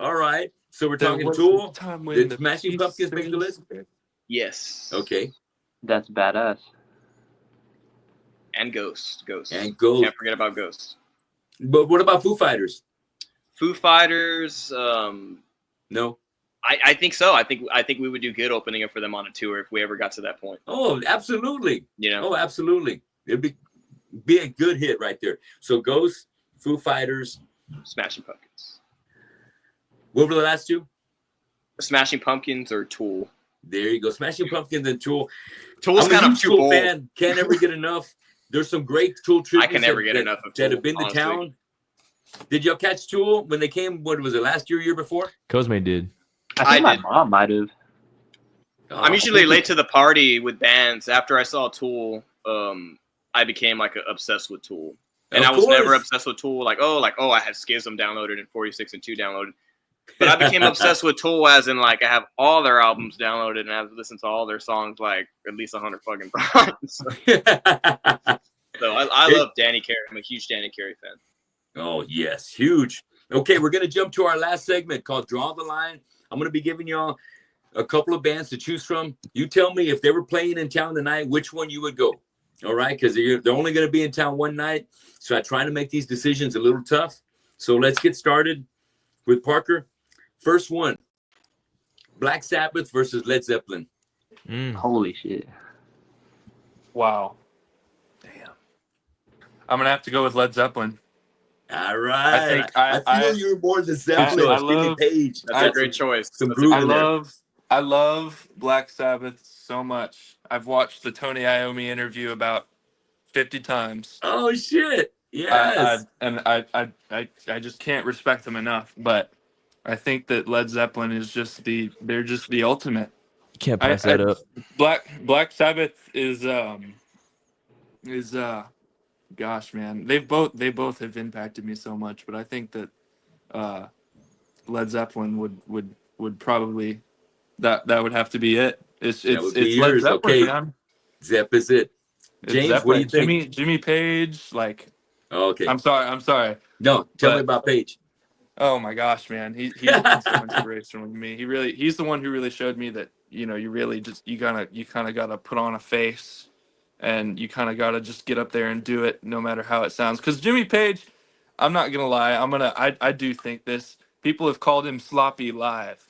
All right. So we're talking Tool. Did Smashing Pumpkins make the list? Yes. Okay. That's badass. And Ghost. And Ghost. Can't forget about Ghost. But what about Foo Fighters? Foo Fighters. No. I think so. I think we would do good opening up for them on a tour if we ever got to that point. Oh, absolutely. You know. Oh, absolutely. It'd be a good hit right there. So Ghost, Foo Fighters, Smashing Pumpkins. What were the last two? Smashing Pumpkins or Tool. There you go. Smashing Pumpkins and Tool. Tool's kind of too Tool old. fan. Can't ever get enough. There's some great Tool tributes. I can never get enough of Tool, that have been to town. Did y'all catch Tool when they came? What was it, last year before? Cosme did. I think my mom might have. I'm usually late to the party with bands. After I saw Tool, I became like obsessed with Tool. And I was never obsessed with Tool. Like, I had Schism downloaded and 46 and 2 downloaded. But I became obsessed with Tool as in, like, I have all their albums downloaded and I've listened to all their songs, like, at least 100 fucking times. So I love Danny Carey. I'm a huge Danny Carey fan. Oh, yes. Huge. Okay, we're going to jump to our last segment called Draw the Line. I'm going to be giving y'all a couple of bands to choose from. You tell me if they were playing in town tonight, which one you would go. All right? Because they're only going to be in town one night. So I try to make these decisions a little tough. So let's get started with Parker. First one, Black Sabbath versus Led Zeppelin. Holy shit. Wow. Damn. I'm going to have to go with Led Zeppelin. All right. I feel you're more than Zeppelin. I love Page. That's a great choice. I love Black Sabbath so much. I've watched the Tony Iommi interview about 50 times. Oh shit! Yes. I just can't respect them enough. But I think that Led Zeppelin is they're just the ultimate. You can't pass that up. Black Sabbath is gosh, man, they both have impacted me so much, but I think that Led Zeppelin would probably that would have to be it. It's Led Zeppelin, okay. Man. Zepp is it. James, Zeppelin. What do you think? Jimmy Page, like. Oh, okay. I'm sorry. No, tell me about Page. Oh my gosh, man, he's so inspirational to me. He's the one who really showed me that you really just you kind of gotta put on a face. And you kind of got to just get up there and do it no matter how it sounds. Because Jimmy Page, I'm not going to lie. I do think this. People have called him sloppy live.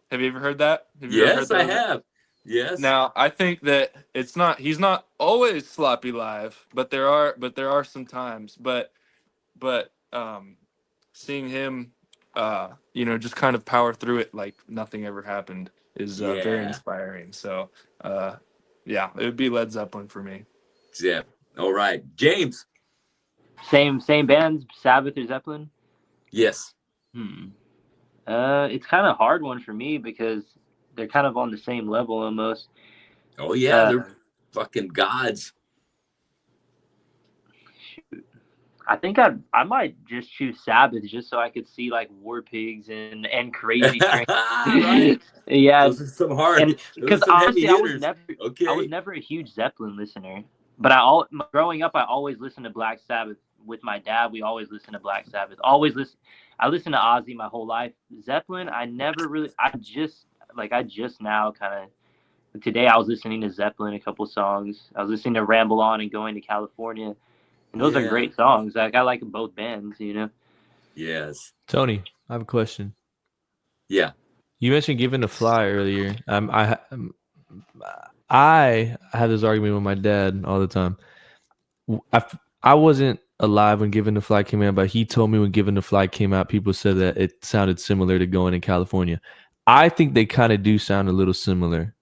Have you ever heard that? Yes, I have. Yes. Now, I think that he's not always sloppy live, but there are some times. But seeing him, just kind of power through it like nothing ever happened is very inspiring. So, yeah, it would be Led Zeppelin for me. Yeah. All right. James. Same bands, Sabbath or Zeppelin? Yes. It's kind of a hard one for me because they're kind of on the same level almost. Oh, yeah. They're fucking gods. Shoot. I think I might just choose Sabbath just so I could see like War Pigs and Crazy Train. Right. Yeah, those are some hard. Because honestly, I was never a huge Zeppelin listener. But growing up, I always listened to Black Sabbath with my dad. We always listened to Black Sabbath. I listened to Ozzy my whole life. Zeppelin, I never really. I just now kind of. Today I was listening to Zeppelin, a couple songs. I was listening to Ramble On and Going to California. And those are great songs. Like I like both bands, Yes. Tony, I have a question. Yeah. You mentioned Given to Fly earlier. I I have this argument with my dad all the time. I wasn't alive when Given to Fly came out, but he told me when Given to Fly came out, people said that it sounded similar to Going in California. I think they kind of do sound a little similar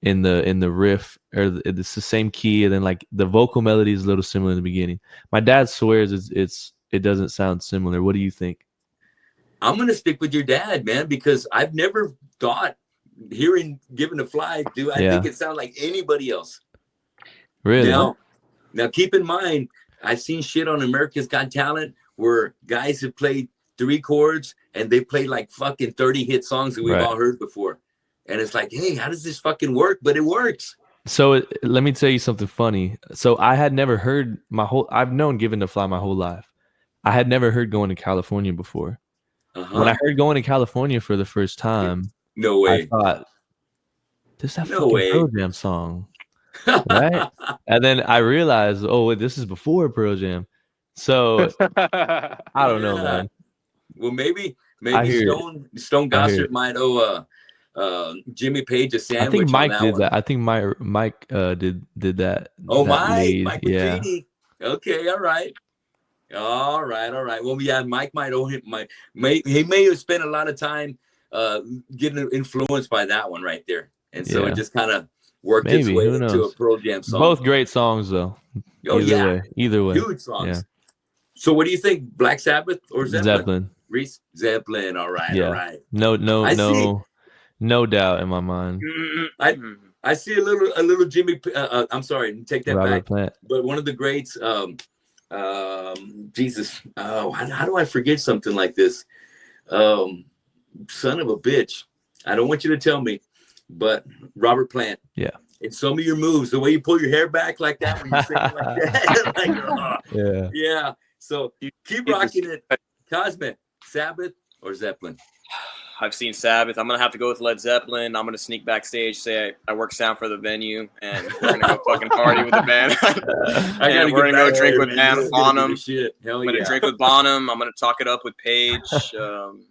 in the riff, or it's the same key, and then like the vocal melody is a little similar in the beginning. My dad swears it doesn't sound similar. What do you think? I'm gonna stick with your dad, man, because I've never thought hearing Given to Fly, do I think it sounds like anybody else. Really? Now keep in mind, I've seen shit on America's Got Talent where guys have played 3 chords and they played like fucking 30 hit songs that we've all heard before. And it's like, hey, how does this fucking work? But it works. So let me tell you something funny. So I had never heard I've known Given to Fly my whole life. I had never heard Going to California before. When I heard Going to California for the first time, no way. I thought, this is that fucking Pearl Jam song. Right? And then I realized, oh, this is before Pearl Jam. So I don't know, man. Well, maybe Stone Gossard might owe Jimmy Page a sandwich. I think Mike did one. that. I think Mike did that. Oh, that Mike Genie. Okay, all right. Well, yeah, Mike might owe him. He may have spent a lot of time getting influenced by that one right there, and so it just kind of worked its way into a Pearl Jam song. Both great songs, though. Either way, huge songs. Yeah. So, what do you think, Black Sabbath or Zeppelin? Reece Zeppelin. All right, all right. No doubt in my mind. I see a little Jimmy. I'm sorry, take that Robert back. Plant. But one of the greats. Jesus. Oh, how do I forget something like this? Son of a bitch. I don't want you to tell me, but Robert Plant. Yeah. And some of your moves, the way you pull your hair back like that when you're singing like that. Yeah. So keep rocking it. Cosme, Sabbath or Zeppelin? I've seen Sabbath. I'm going to have to go with Led Zeppelin. I'm going to sneak backstage, say I work sound for the venue, and we're going to go fucking party with the band. And we're going to go drink with Bonham. I'm going to drink with Bonham. I'm going to talk it up with Page, John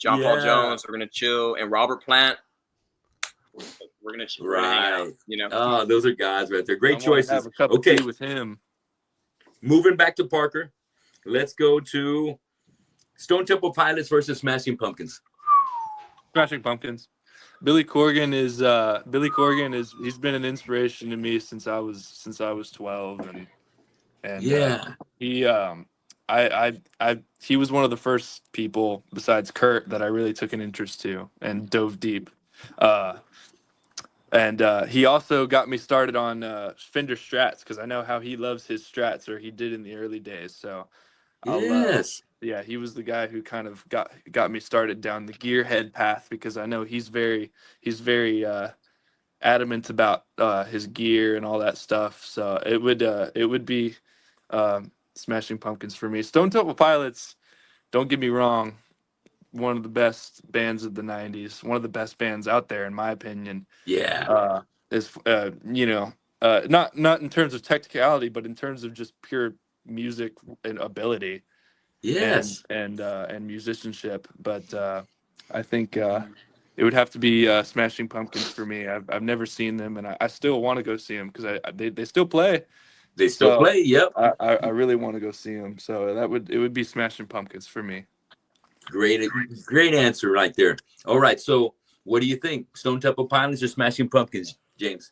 Paul Jones. We're going to chill. And Robert Plant. We're going to chill. Right. You know? Oh, those are guys right there. Great choices. Have a cup of tea with him. Moving back to Parker. Let's go to Stone Temple Pilots versus Smashing Pumpkins. Smashing Pumpkins. Billy Corgan is he's been an inspiration to me since I was 12, and he was one of the first people besides Kurt that I really took an interest to and dove deep. And he also got me started on Fender Strats, because I know how he loves his Strats, or he did in the early days. So he was the guy who kind of got me started down the gearhead path, because I know he's very adamant about his gear and all that stuff. So it would be Smashing Pumpkins for me. Stone Temple Pilots, don't get me wrong, one of the best bands of the 90s, one of the best bands out there in my opinion. Not in terms of technicality, but in terms of just pure music and ability. Yes. And musicianship, but I think it would have to be Smashing Pumpkins for me. I've never seen them, and I still want to go see them, because they still play. They still play. Yep. I really want to go see them, so it would be Smashing Pumpkins for me. Great answer right there. All right, so what do you think, Stone Temple Pilots or Smashing Pumpkins, James?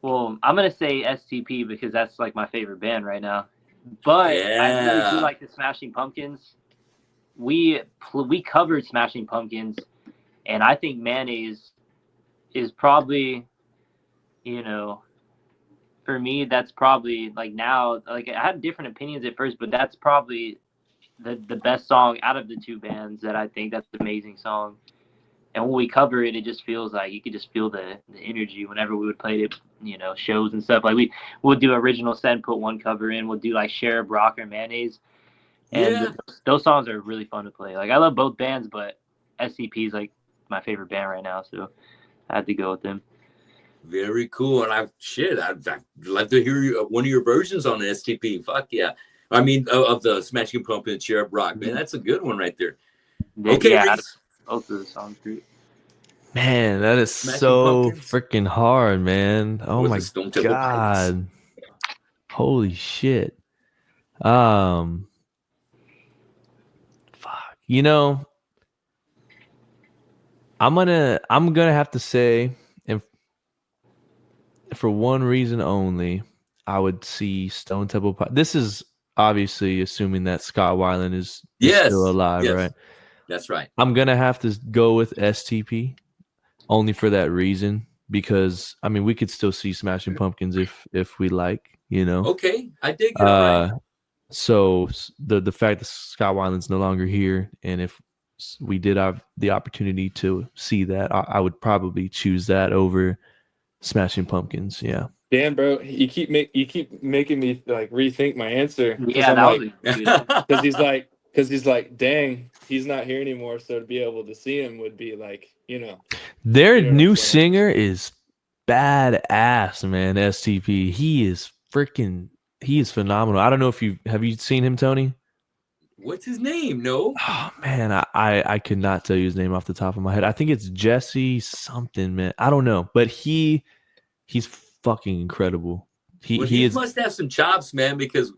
Well, I'm gonna say STP, because that's like my favorite band right now. But I really do like the Smashing Pumpkins. We covered Smashing Pumpkins, and I think Mayonnaise is probably, for me, that's probably like now. Like I had different opinions at first, but that's probably the best song out of the two bands. That I think that's an amazing song. And when we cover it, it just feels like you could just feel the energy whenever we would play it, shows and stuff. Like we'll do original set and put one cover in. We'll do like Cherub Rock or Mayonnaise. And those songs are really fun to play. Like I love both bands, but SCP is like my favorite band right now. So I had to go with them. Very cool. And I'd like to hear one of your versions on the STP. Fuck yeah. I mean, of the Smashing Pumpkins, Cherub Rock, man. That's a good one right there. Okay, yeah, both of the songs, great. Man, that is Smashing so Pumpkins? freaking hard, man. Oh Was my it Stone Temple Pilots? God. Holy shit. Fuck. You know, I'm gonna have to say, and for one reason only, I would see Stone Temple Pilots. This is obviously assuming that Scott Weiland is still Yes. alive, Yes. right? That's right. I'm gonna have to go with STP only for that reason, because I mean we could still see Smashing Pumpkins if we like, you know. Okay. I dig it. All right. So the fact that Scott Weiland's no longer here, and if we did have the opportunity to see that, I would probably choose that over Smashing Pumpkins. Yeah. Damn, bro, you keep making me like rethink my answer, because Yeah, I'm that like, was a good. because he's like, dang, he's not here anymore, so to be able to see him would be like, Their you know what I'm new saying? singer is badass, man. STP. He is phenomenal. I don't know if have you seen him, Tony? What's his name? No. Oh man, I could not tell you his name off the top of my head. I think it's Jesse something, man. I don't know, but he's fucking incredible. Well, He he is, must have some chops, man, because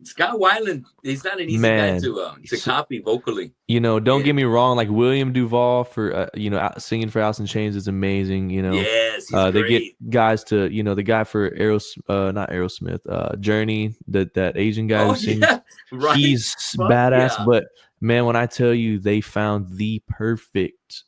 Scott Weiland, he's not an easy guy man. to copy vocally. You know, don't Yeah. get me wrong. Like William Duvall for singing for Alice in Chains is amazing. You know, Yes, he's they get great. guys to the guy for not Aerosmith, Journey, that Asian guy Oh who sings. yeah, right. He's Fuck badass. yeah. But man, when I tell you they found the perfect,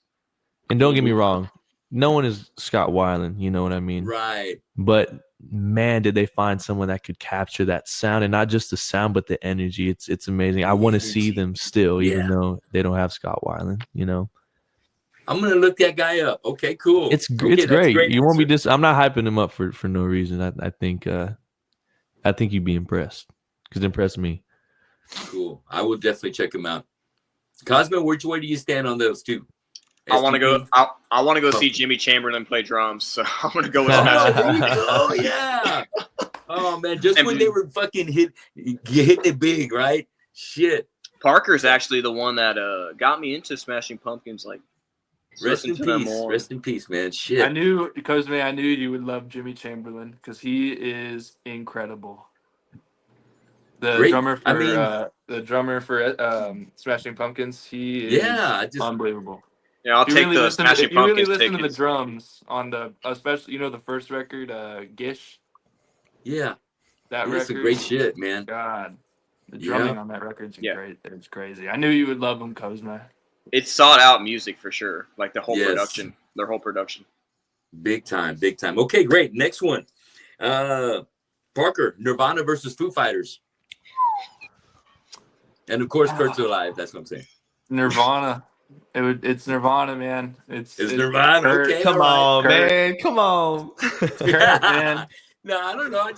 and don't get me wrong, no one is Scott Weiland. You know what I mean? Right. But man, did they find someone that could capture that sound, and not just the sound, but the energy. It's amazing. I want to see them still, even though they don't have Scott Weiland. You know, I'm gonna look that guy up. Okay, cool. it's Okay, that's a great. great You won't be answer. I'm not hyping him up for no reason. I think you'd be impressed, because it impressed me. Cool. I will definitely check him out. Cosme, which way do you stand on those two? I want to go. STP? I want to go see Jimmy Chamberlain play drums. So I'm gonna go with Oh, Smashing there you Pumpkins. go. Yeah. Oh man, just And when they were fucking hitting it big, right? Shit. Parker's actually the one that got me into Smashing Pumpkins. Like, Rest in listen to them peace. more. Rest in peace, man. Shit. I knew you would love Jimmy Chamberlain, because he is incredible. The drummer for Smashing Pumpkins, he is unbelievable. Yeah, I'll take the Smashing If you really Pumpkins listen to the tickets. drums on especially the first record, Gish. Yeah. That That's record, some great shit, man. God, the drumming on that record's great. It's crazy. I knew you would love him, Cosme. It's sought out music for sure. Like the whole production, their whole production. Big time, big time. Okay, great. Next one. Parker, Nirvana versus Foo Fighters. And of course, Kurt's alive. That's what I'm saying. Nirvana. It's Nirvana, man. It's Nirvana. Kurt. Okay, Come on, Kurt. man. Come on. Kurt, man. No, I don't know.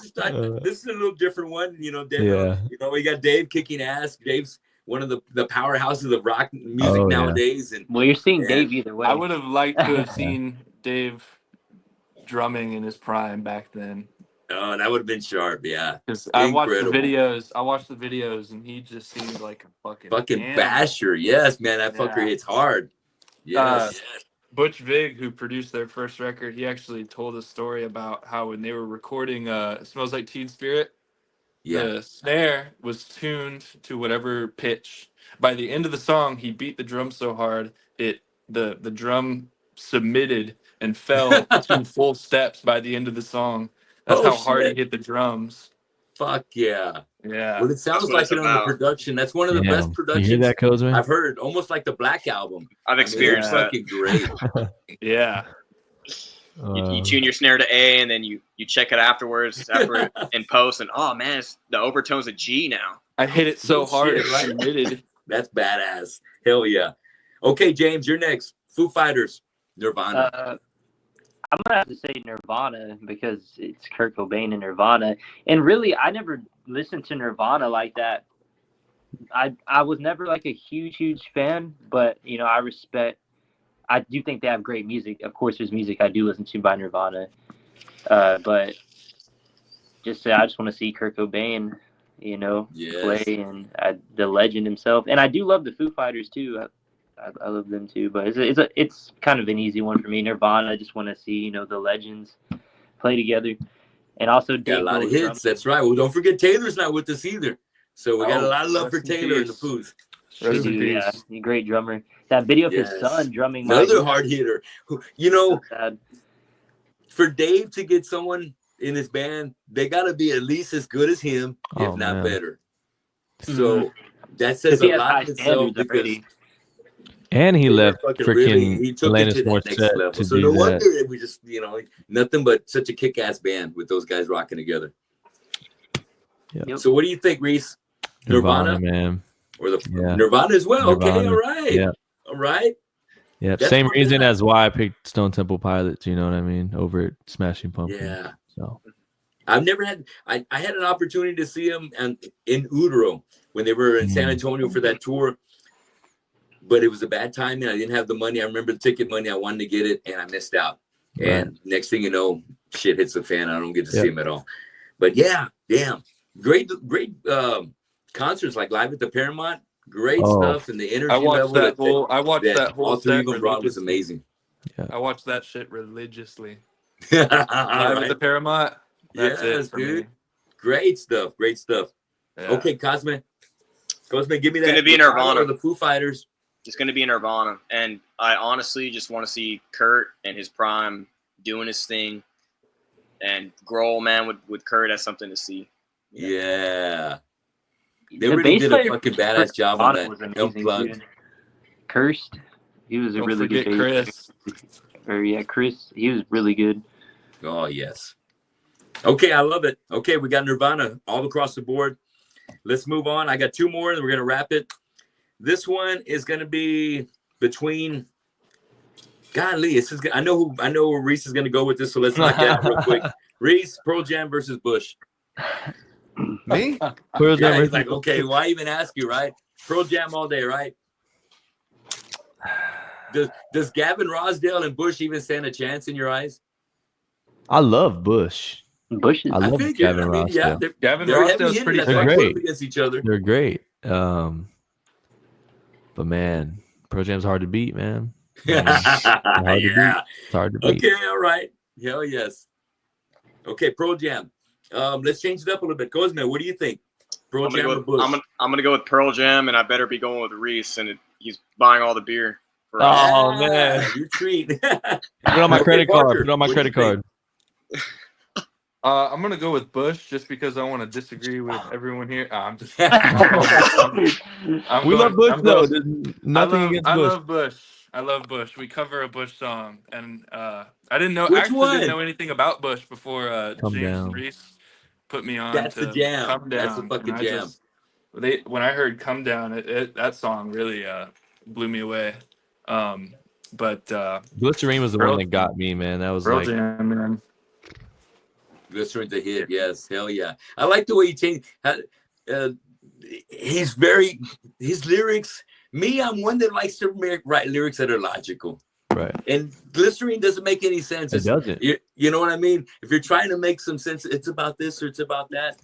This is a little different one. You know, Dave, Yeah. We got Dave kicking ass. Dave's one of the powerhouses of rock music nowadays. And well, you're seeing Dave either way. I would have liked to have seen Dave drumming in his prime back then. Oh, that would have been sharp, yeah. Because I watched the videos, and he just seemed like a fucking basher. Yes, man, that fucker hits hard. Yes. Butch Vig, who produced their first record, he actually told a story about how when they were recording "Smells Like Teen Spirit," the snare was tuned to whatever pitch. By the end of the song, he beat the drum so hard the drum submitted and fell 2 full steps by the end of the song. That's how hard he hit the drums. Fuck yeah. Yeah. Well, it sounds like it on the production. That's one of the best productions you hear that, Cosme? I've heard. Almost like the Black Album. I've experienced that. Fucking great. Yeah. You tune your snare to A, and then you check it afterwards in post, and oh man, the overtone's a G now. I hit it so hard shit, it right? submitted. That's badass. Hell yeah. Okay, James, you're next. Foo Fighters, Nirvana. I'm gonna have to say Nirvana, because it's Kurt Cobain and Nirvana. And really, I never listened to Nirvana like that. I was never like a huge fan, but I do think they have great music. Of course, there's music I do listen to by Nirvana, but I just want to see Kurt Cobain, play, and the legend himself. And I do love the Foo Fighters too. I love them too. But it's kind of an easy one for me. Nirvana, I just want to see the legends play together, and also Got a Dave lot of Grohl's hits. That's right. Well, don't forget Taylor's not with us either. So we got a lot of love for Taylor in the booth. Rest in Yeah, peace. a great drummer. That video of his Yes. son drumming. Another hard hitter. So sad. For Dave to get someone in his band, they got to be at least as good as him, if not better. So that says a he has lot high in itself standards because already. And he left he took it Alanis to that next level. to So do no that. wonder that we just, nothing but such a kick-ass band with those guys rocking together. Yep. So what do you think, Reece? Nirvana, man. Or Nirvana as well. Nirvana. Okay, all right. Yeah. All right. Yeah, That's same not reason bad. as why I picked Stone Temple Pilots, you know what I mean, over Smashing Pumpkins. Yeah. So I've never had I had an opportunity to see them in Utero when they were in San Antonio for that tour. But it was a bad time and I didn't have the money. I remember the ticket money. I wanted to get it and I missed out. And next thing you know, shit hits the fan. I don't get to see him at all. But yeah, damn. Great concerts like Live at the Paramount. Great stuff, and the energy level that all three of them brought was amazing. Yeah. I watched that shit religiously. Live at the Paramount. That's it for dude. me. Great stuff. Yeah. Okay, Cosme, give me that. It's gonna be Nirvana or the Foo Fighters. It's gonna be Nirvana, and I honestly just want to see Kurt in his prime doing his thing, and Grohl, man, with Kurt, that's something to see. Yeah. They really did a fucking badass job on that. Was amazing, dude. Cursed, he was a really good Chris. Chris, he was really good. Oh yes. Okay, I love it. Okay, we got Nirvana all across the board. Let's move on. I got two more, and we're gonna wrap it. This one is gonna be between. Golly, I know where Reece is gonna go with this, so let's knock that out real quick. Reece, Pearl Jam versus Bush. Me? Yeah, he's like, okay, why even ask you, right? Pearl Jam all day, right? Does Gavin Rossdale and Bush even stand a chance in your eyes? I love Bush. Bushes. I love Gavin Rossdale. Yeah, Gavin they're Rossdale's pretty They're great against each other. They're great. But man, Pearl Jam's hard to beat, man. It's hard to beat. Okay, all right. Hell yes. Okay, Pearl Jam. Let's change it up a little bit. Cosme, what do you think? Pearl Jam or Bush? I'm gonna go with Pearl Jam, and I better be going with Reece, and he's buying all the beer. Man, you treat. Put it on my credit card. Put it on my credit card. I'm gonna go with Bush just because I want to disagree with everyone here. I'm just. We love Bush though. Nothing against Bush. I love Bush. We cover a Bush song, and I didn't know. Which actually one? didn't know anything about Bush before James and Reece put me on. That's the jam. Come Down. That's the fucking jam. When I heard "Come Down," that song really blew me away. But Glycerine was the one that got me, man. That was Pearl like Jam, man. Glycerine's a hit. Yes, hell yeah. I like the way he changed. His lyrics. Me, I'm one that likes to write lyrics that are logical. Right. And Glycerine doesn't make any sense. It doesn't. You know what I mean? If you're trying to make some sense, it's about this or it's about that.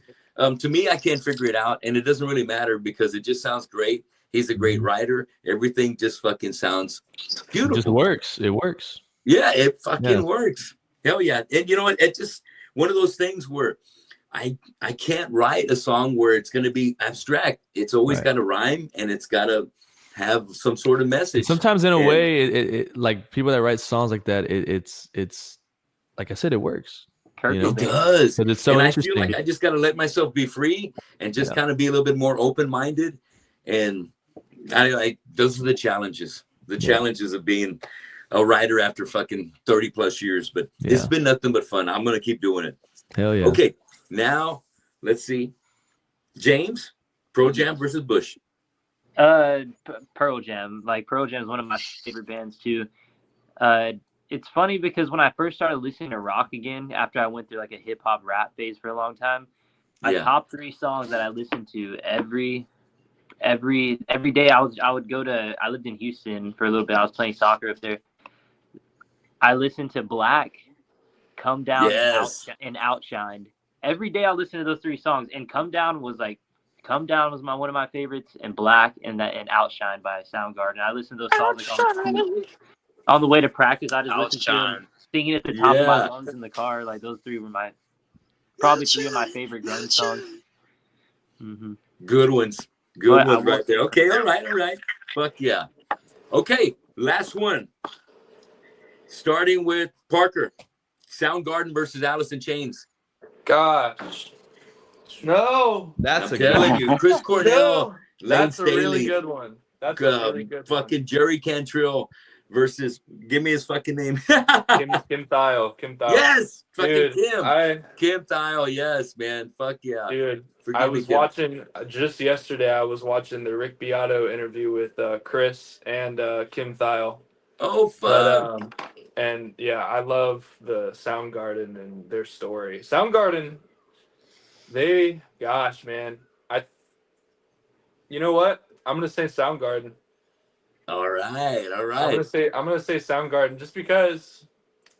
To me, I can't figure it out, and it doesn't really matter because it just sounds great. He's a great writer. Everything just fucking sounds beautiful. It just works. It works. Yeah, it fucking works. Hell yeah. And you know what? It's just one of those things where I can't write a song where it's going to be abstract. It's always got to rhyme, and it's got to have some sort of message. Sometimes in a way, it like people that write songs like that, it's like I said, it works. You know? It does. But it's so interesting. I feel like I just got to let myself be free and just kind of be a little bit more open-minded. And those are the challenges. The challenges of being a writer after fucking 30 plus years. But it's been nothing but fun. I'm going to keep doing it. Hell yeah. Okay. Now let's see. James, Pearl Jam versus Bush. Pearl Jam. Like Pearl Jam is one of my favorite bands too. It's funny because when I first started listening to rock again, after I went through like a hip hop rap phase for a long time, my top 3 songs that I listened to every day I lived in Houston for a little bit. I was playing soccer up there. I listened to Black, Come Down, and Outshined. Every day I listened to those 3 songs, and Come Down was like Come Down was one of my favorites, and Black, and Outshine by Soundgarden. I listened to those songs like on the way to practice. I just listened to them singing at the top of my lungs in the car. Like those three were probably three of my favorite grunge songs. Mm-hmm. Good ones. Good ones right there. Okay, all right. Fuck yeah. Okay, last one. Starting with Parker. Soundgarden versus Alice in Chains. Gosh. No. That's I'm telling you, Chris Cornell, No. Lane That's Staley, a really good one. That's a really good fucking one. Jerry Cantrell versus, give me his fucking name. Kim Thile. Yes, fucking Dude, Kim Thile. Yes, man. Fuck yeah. Dude, I was watching just yesterday. I was watching the Rick Beato interview with Chris and Kim Thile. Oh fuck. And yeah, I love the Soundgarden and their story. Soundgarden, gosh, man, you know what? I'm gonna say Soundgarden. All right. I'm gonna say Soundgarden just because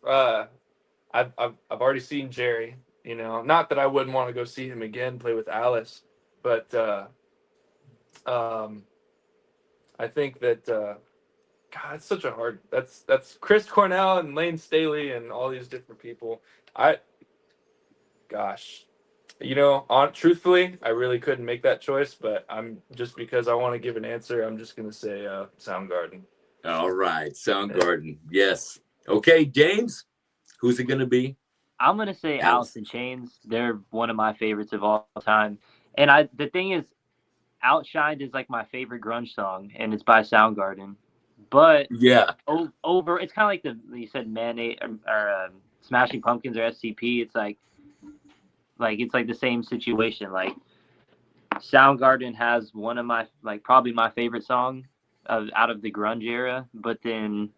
I've already seen Jerry. You know, not that I wouldn't want to go see him again play with Alice, but I think that God, it's such a hard. That's Chris Cornell and Lane Staley and all these different people. Gosh, you know, truthfully, I really couldn't make that choice, but I'm just because I want to give an answer. I'm just gonna say Soundgarden. All right, Soundgarden. Yes. Okay, James. Who's it gonna be? I'm gonna say Alice in Chains. They're one of my favorites of all time. And the thing is, Outshined is like my favorite grunge song, and it's by Soundgarden. But yeah, it's kind of like you said, Mayonnaise or Smashing Pumpkins or SCP. It's like it's like the same situation. Like Soundgarden has one of my probably my favorite song out of the grunge era. But then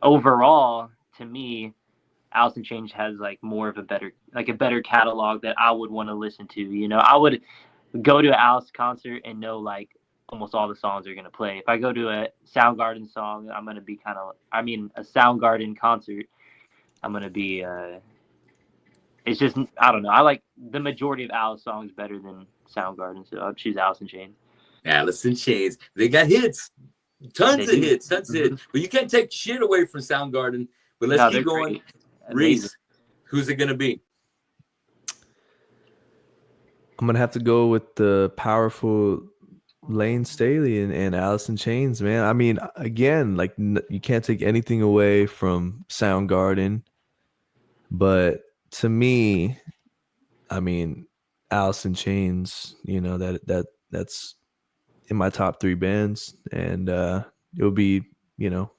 overall, to me, Alice in Chains has like more of a better catalog that I would want to listen to. You know, I would go to an Alice concert and know like almost all the songs they're gonna play. If I go to a Soundgarden song, I'm gonna be a Soundgarden concert, I'm gonna be it's just, I don't know. I like the majority of Alice songs better than Soundgarden, so I'll choose Alice in Chains. Alice in Chains. They got hits. Tons of hits. But you can't take shit away from Soundgarden. But let's keep going. Reece, who's it gonna be? I'm gonna have to go with the powerful Lane Staley and Alice in Chains, man. I mean, again, like you can't take anything away from Soundgarden, but to me, I mean, Alice in Chains, you know, that's in my top 3 bands, and it'll be, you know,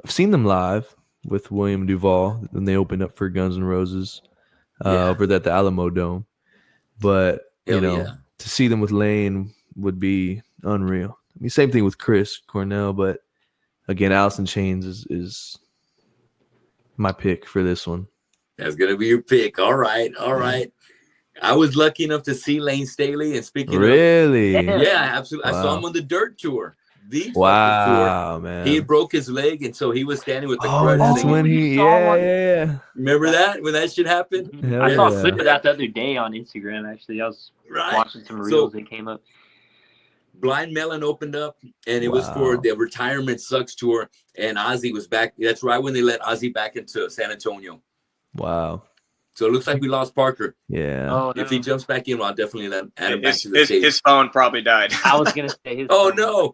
I've seen them live with William Duvall when they opened up for Guns N' Roses over at the Alamo Dome, but to see them with Lane would be unreal. I mean, same thing with Chris Cornell, but again, Alice in Chains is my pick for this one. That's gonna be your pick. All right. I was lucky enough to see Lane Staley, and speaking really, yeah, absolutely. Wow. I saw him on the Dirt tour. Wow, tour. Man. He broke his leg, and so he was standing with the crutch. That's when yeah. Remember that when that shit happened? I saw a clip of that the other day on Instagram. Actually, I was watching some reels that came up. Blind Melon opened up, and it was for the Retirement Sucks tour, and Ozzy was back. That's right when they let Ozzy back into San Antonio. Wow. So it looks like we lost Parker. Yeah. Oh, no. If he jumps back in, I'll definitely add him back to the stage. His phone probably died. I was gonna say his. Oh no.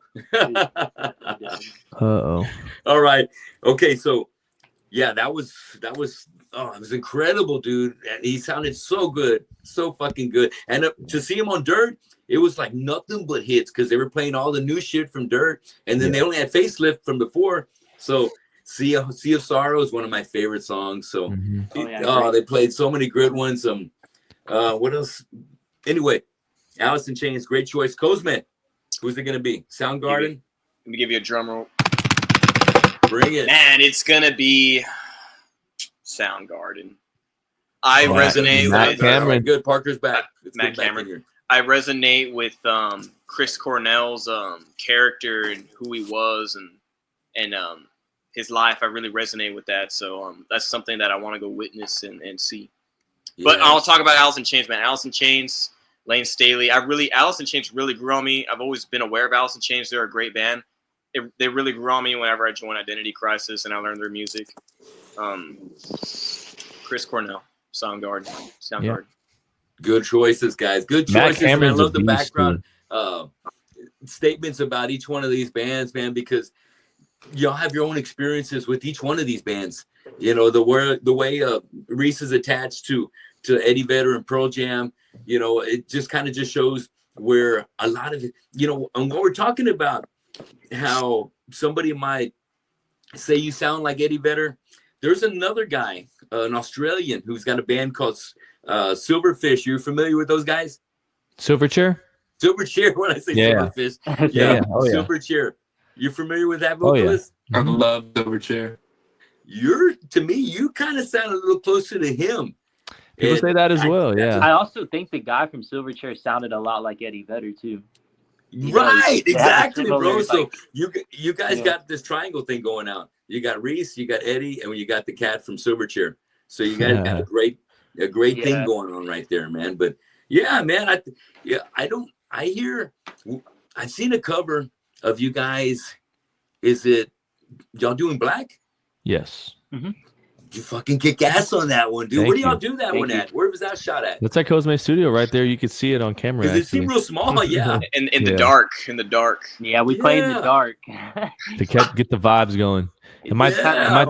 Uh-oh. All right. Okay. So, yeah, that was. Oh, it was incredible, dude. And he sounded so good, so fucking good. And to see him on Dirt, it was like nothing but hits because they were playing all the new shit from Dirt, and then they only had Facelift from before. So. Sea of Sorrow is one of my favorite songs. So, they played so many good ones. What else? Anyway, Alice in Chains, great choice. Cosme, who's it gonna be? Soundgarden. Let me give you a drum roll. Bring it, man. It's gonna be Soundgarden. I resonate with Cameron. Good, Parker's back. Matt Cameron. I resonate with Chris Cornell's character and who he was and his life. I really resonate with that. So that's something that I want to go witness and see. Yeah. But I'll talk about Alice in Chains, man. Alice in Chains, Lane Staley. Alice in Chains really grew on me. I've always been aware of Alice in Chains. They're a great band. They really grew on me whenever I joined Identity Crisis and I learned their music. Chris Cornell, Soundgarden. Good choices, guys. Good choices. And I love the background statements about each one of these bands, man, because y'all have your own experiences with each one of these bands. You know, the way Reece is attached to Eddie Vedder and Pearl Jam, you know, it just kind of just shows where a lot of it, you know, and what we're talking about, how somebody might say you sound like Eddie Vedder. There's another guy, an Australian, who's got a band called Silverfish. You're familiar with those guys? Silverchair? Silverchair, when I say Silverfish. Yeah. Silverchair. You're familiar with that vocalist? I love Silverchair. To me, you kind of sound a little closer to him. People say that as well, yeah. I also think the guy from Silverchair sounded a lot like Eddie Vedder too. Right, exactly, bro. Like, so you guys got this triangle thing going on. You got Reece, you got Eddie, and you got the cat from Silverchair. So you guys got a great thing going on right there, man. But yeah, man, I've seen a cover of you guys. Is it y'all doing Black? Yes. Mm-hmm. You fucking kick ass on that one, dude. Where do y'all do that one at? Where was that shot at? That's at Cosme Studio right there. You can see it on camera. Does it seem real small? Yeah. In the dark. In the dark. Yeah, we play in the dark. To get the vibes going. It might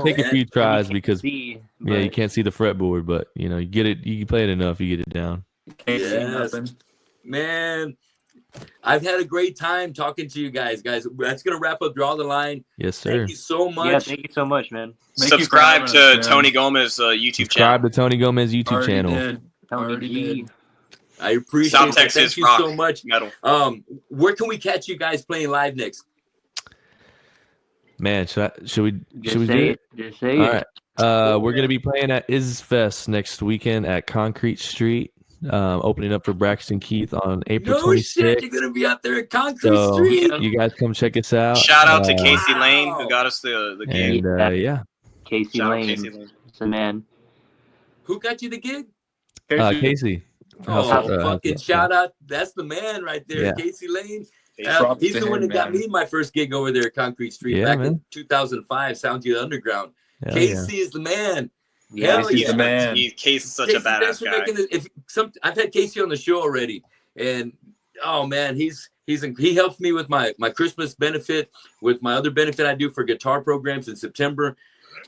take a few tries because you can't see the fretboard, but you know, you get it. You can play it enough, you get it down. Man, I've had a great time talking to you guys. That's gonna wrap up Draw the Line. Yes, sir. Thank you so much. Yeah, thank you so much, man. Subscribe to Tony Gomez YouTube Subscribe channel. to Tony Gomez YouTube channel. Did. I appreciate South it. Texas Thank you rock so much. Metal. Where can we catch you guys playing live next? Man, should we do it? Just say All it. right. We're gonna be playing at Is Fest next weekend at Concrete Street. Opening up for Braxton Keith on April 26th. Shit, you're gonna be out there at Concrete Street. You guys come check us out. Shout out to Casey Lane who got us the gig. And Casey Lane. It's a man. Who got you the gig? Casey. Fucking shout out. That's the man right there, Yeah. Casey Lane. Props He's to the one him, that got man. me my first gig over there at Concrete Street back in 2005, Sound You Underground. Hell Casey is the man. Yeah, Hell yeah. the man. Casey's such Casey, a badass guy. I've had Casey on the show already, and oh man, he helps me with my Christmas benefit, with my other benefit I do for guitar programs in September,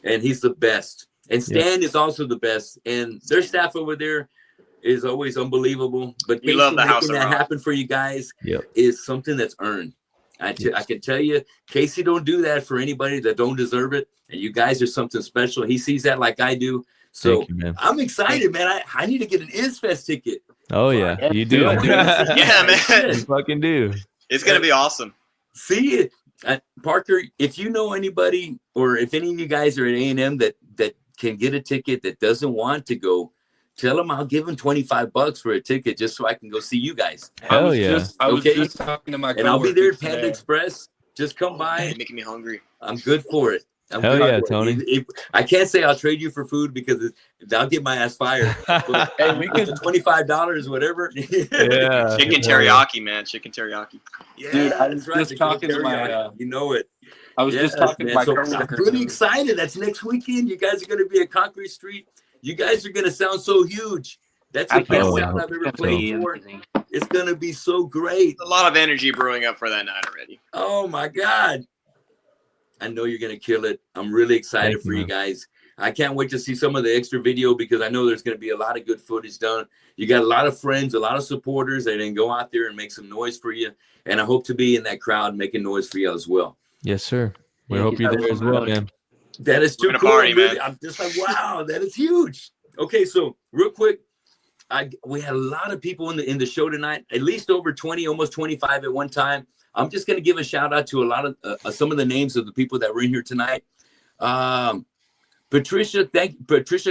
and he's the best. And Stan is also the best, and their staff over there is always unbelievable. But We love the House making of that Rock. happen for you guys is something that's earned. I can tell you, Casey don't do that for anybody that don't deserve it. And you guys are something special. He sees that like I do. So Thank you, man. I'm excited, man. I need to get an IzFest ticket. Oh yeah, you do. Yeah, man. You fucking do. It's gonna be awesome. See it, Parker. If you know anybody, or if any of you guys are at A&M that can get a ticket that doesn't want to go, tell them I'll give them $25 for a ticket just so I can go see you guys. Hell yeah. I was just talking to my And I'll be there at coworkers Panda today. Express. Just come by. You're making me hungry. I'm good for it. I'm Hell good yeah, for it. Tony. I can't say I'll trade you for food because I'll get my ass fired. But Hey, we could, $25, whatever. Yeah. Chicken teriyaki, man. Chicken teriyaki. Yeah, Dude, I was that's right. just the talking to my, teriyaki. You know it. I was just talking to my So coworker. I'm really excited. That's next weekend. You guys are going to be at Concrete Street. You guys are going to sound so huge. That's the best sound I've ever played for. It's going to be so great. A lot of energy brewing up for that night already. Oh my God. I know you're going to kill it. I'm really excited for you guys. I can't wait to see some of the extra video because I know there's going to be a lot of good footage done. You got a lot of friends, a lot of supporters that can go out there and make some noise for you. And I hope to be in that crowd making noise for you as well. Yes, sir. We hope you're there as well, man. That is too We're gonna cool. party, man. I'm just like, wow, that is huge. Okay, so real quick, we had a lot of people in the show tonight, at least over 20, almost 25 at one time. I'm just going to give a shout out to a lot of some of the names of the people that were in here tonight. Patricia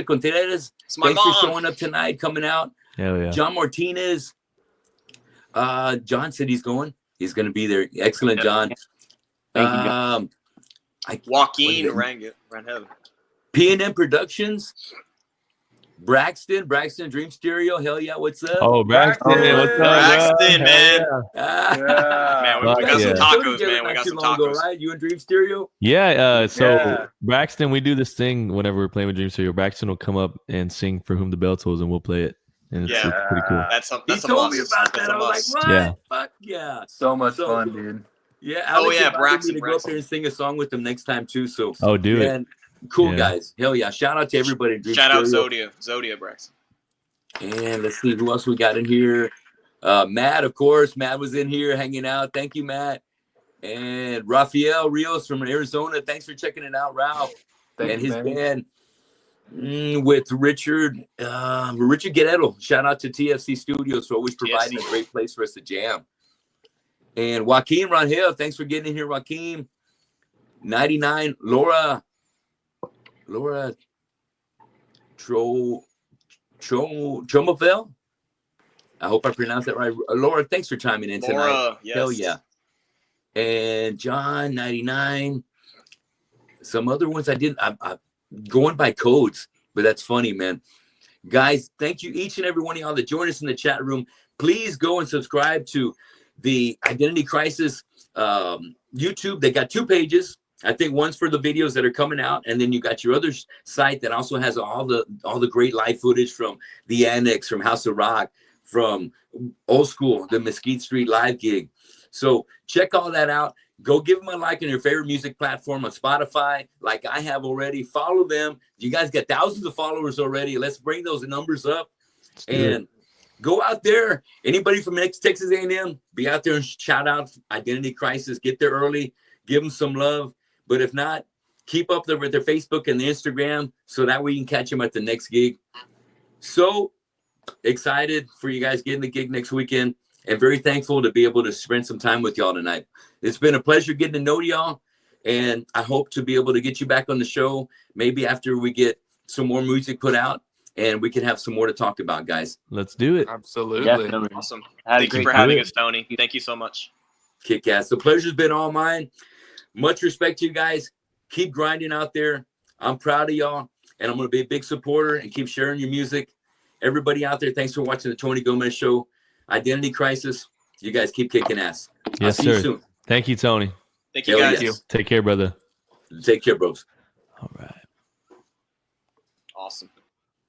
Contreras, thanks for showing up tonight, coming out. Hell yeah. John Martinez. John said he's going to be there. Excellent, John. Thank you, John. Joaquin Rangel. P&M Productions. Braxton, Dream Stereo. Hell yeah, what's up? Oh, Braxton, what's up, Braxton, man. Man, we got some tacos, man. We got some tacos. Right? You and Dream Stereo? Yeah. So Braxton, we do this thing whenever we're playing with Dream Stereo. Braxton will come up and sing "For Whom the Bell Tolls," and we'll play it. And it's pretty cool. He told me about that. I was like, what? Yeah. Fuck yeah. So much fun, dude. Yeah. Alex Braxton. Me to go up there and sing a song with them next time too. So. Do it. Cool guys. Hell yeah. Shout out to everybody. Shout out Zodia Braxton. And let's see who else we got in here. Matt, of course. Matt was in here hanging out. Thank you, Matt. And Rafael Rios from Arizona. Thanks for checking it out, Ralph. And his band with Richard Guerrero. Shout out to TFC Studios for always providing a great place for us to jam. And Joaquin Rangel, thanks for getting in here, Joaquin. 99, Laura Tromaville. I hope I pronounced that right. Laura, thanks for chiming in tonight. Yes. Hell yeah. And John 99. Some other ones I didn't. I'm going by codes, but that's funny, man. Guys, thank you each and every one of y'all that joined us in the chat room. Please go and subscribe to the Identity Crisis YouTube. They got 2 pages. I think one's for the videos that are coming out, and then you got your other site that also has all the great live footage from the Annex, from House of Rock, from Old School, the Mesquite Street live gig. So check all that out. Go give them a like on your favorite music platform on Spotify, like I have already. Follow them. You guys got thousands of followers already. Let's bring those numbers up. And go out there. Anybody from Texas A&M, be out there and shout out Identity Crisis. Get there early. Give them some love. But if not, keep up there with their Facebook and the Instagram so that way you can catch them at the next gig. So excited for you guys getting the gig next weekend, and very thankful to be able to spend some time with y'all tonight. It's been a pleasure getting to know y'all, and I hope to be able to get you back on the show maybe after we get some more music put out and we can have some more to talk about, guys. Let's do it. Absolutely. Definitely. Awesome. Thank you for having us, Tony. Thank you so much. Kick ass. The pleasure's been all mine. Much respect to you guys. Keep grinding out there. I'm proud of y'all, and I'm going to be a big supporter and keep sharing your music. Everybody out there, thanks for watching the Tony Gomez Show. Identity Crisis. You guys keep kicking ass. Yes, I'll see sir. you soon. Thank you, Tony. Thank you, guys. Yes. Take care, brother. Take care, bros. All right. Awesome.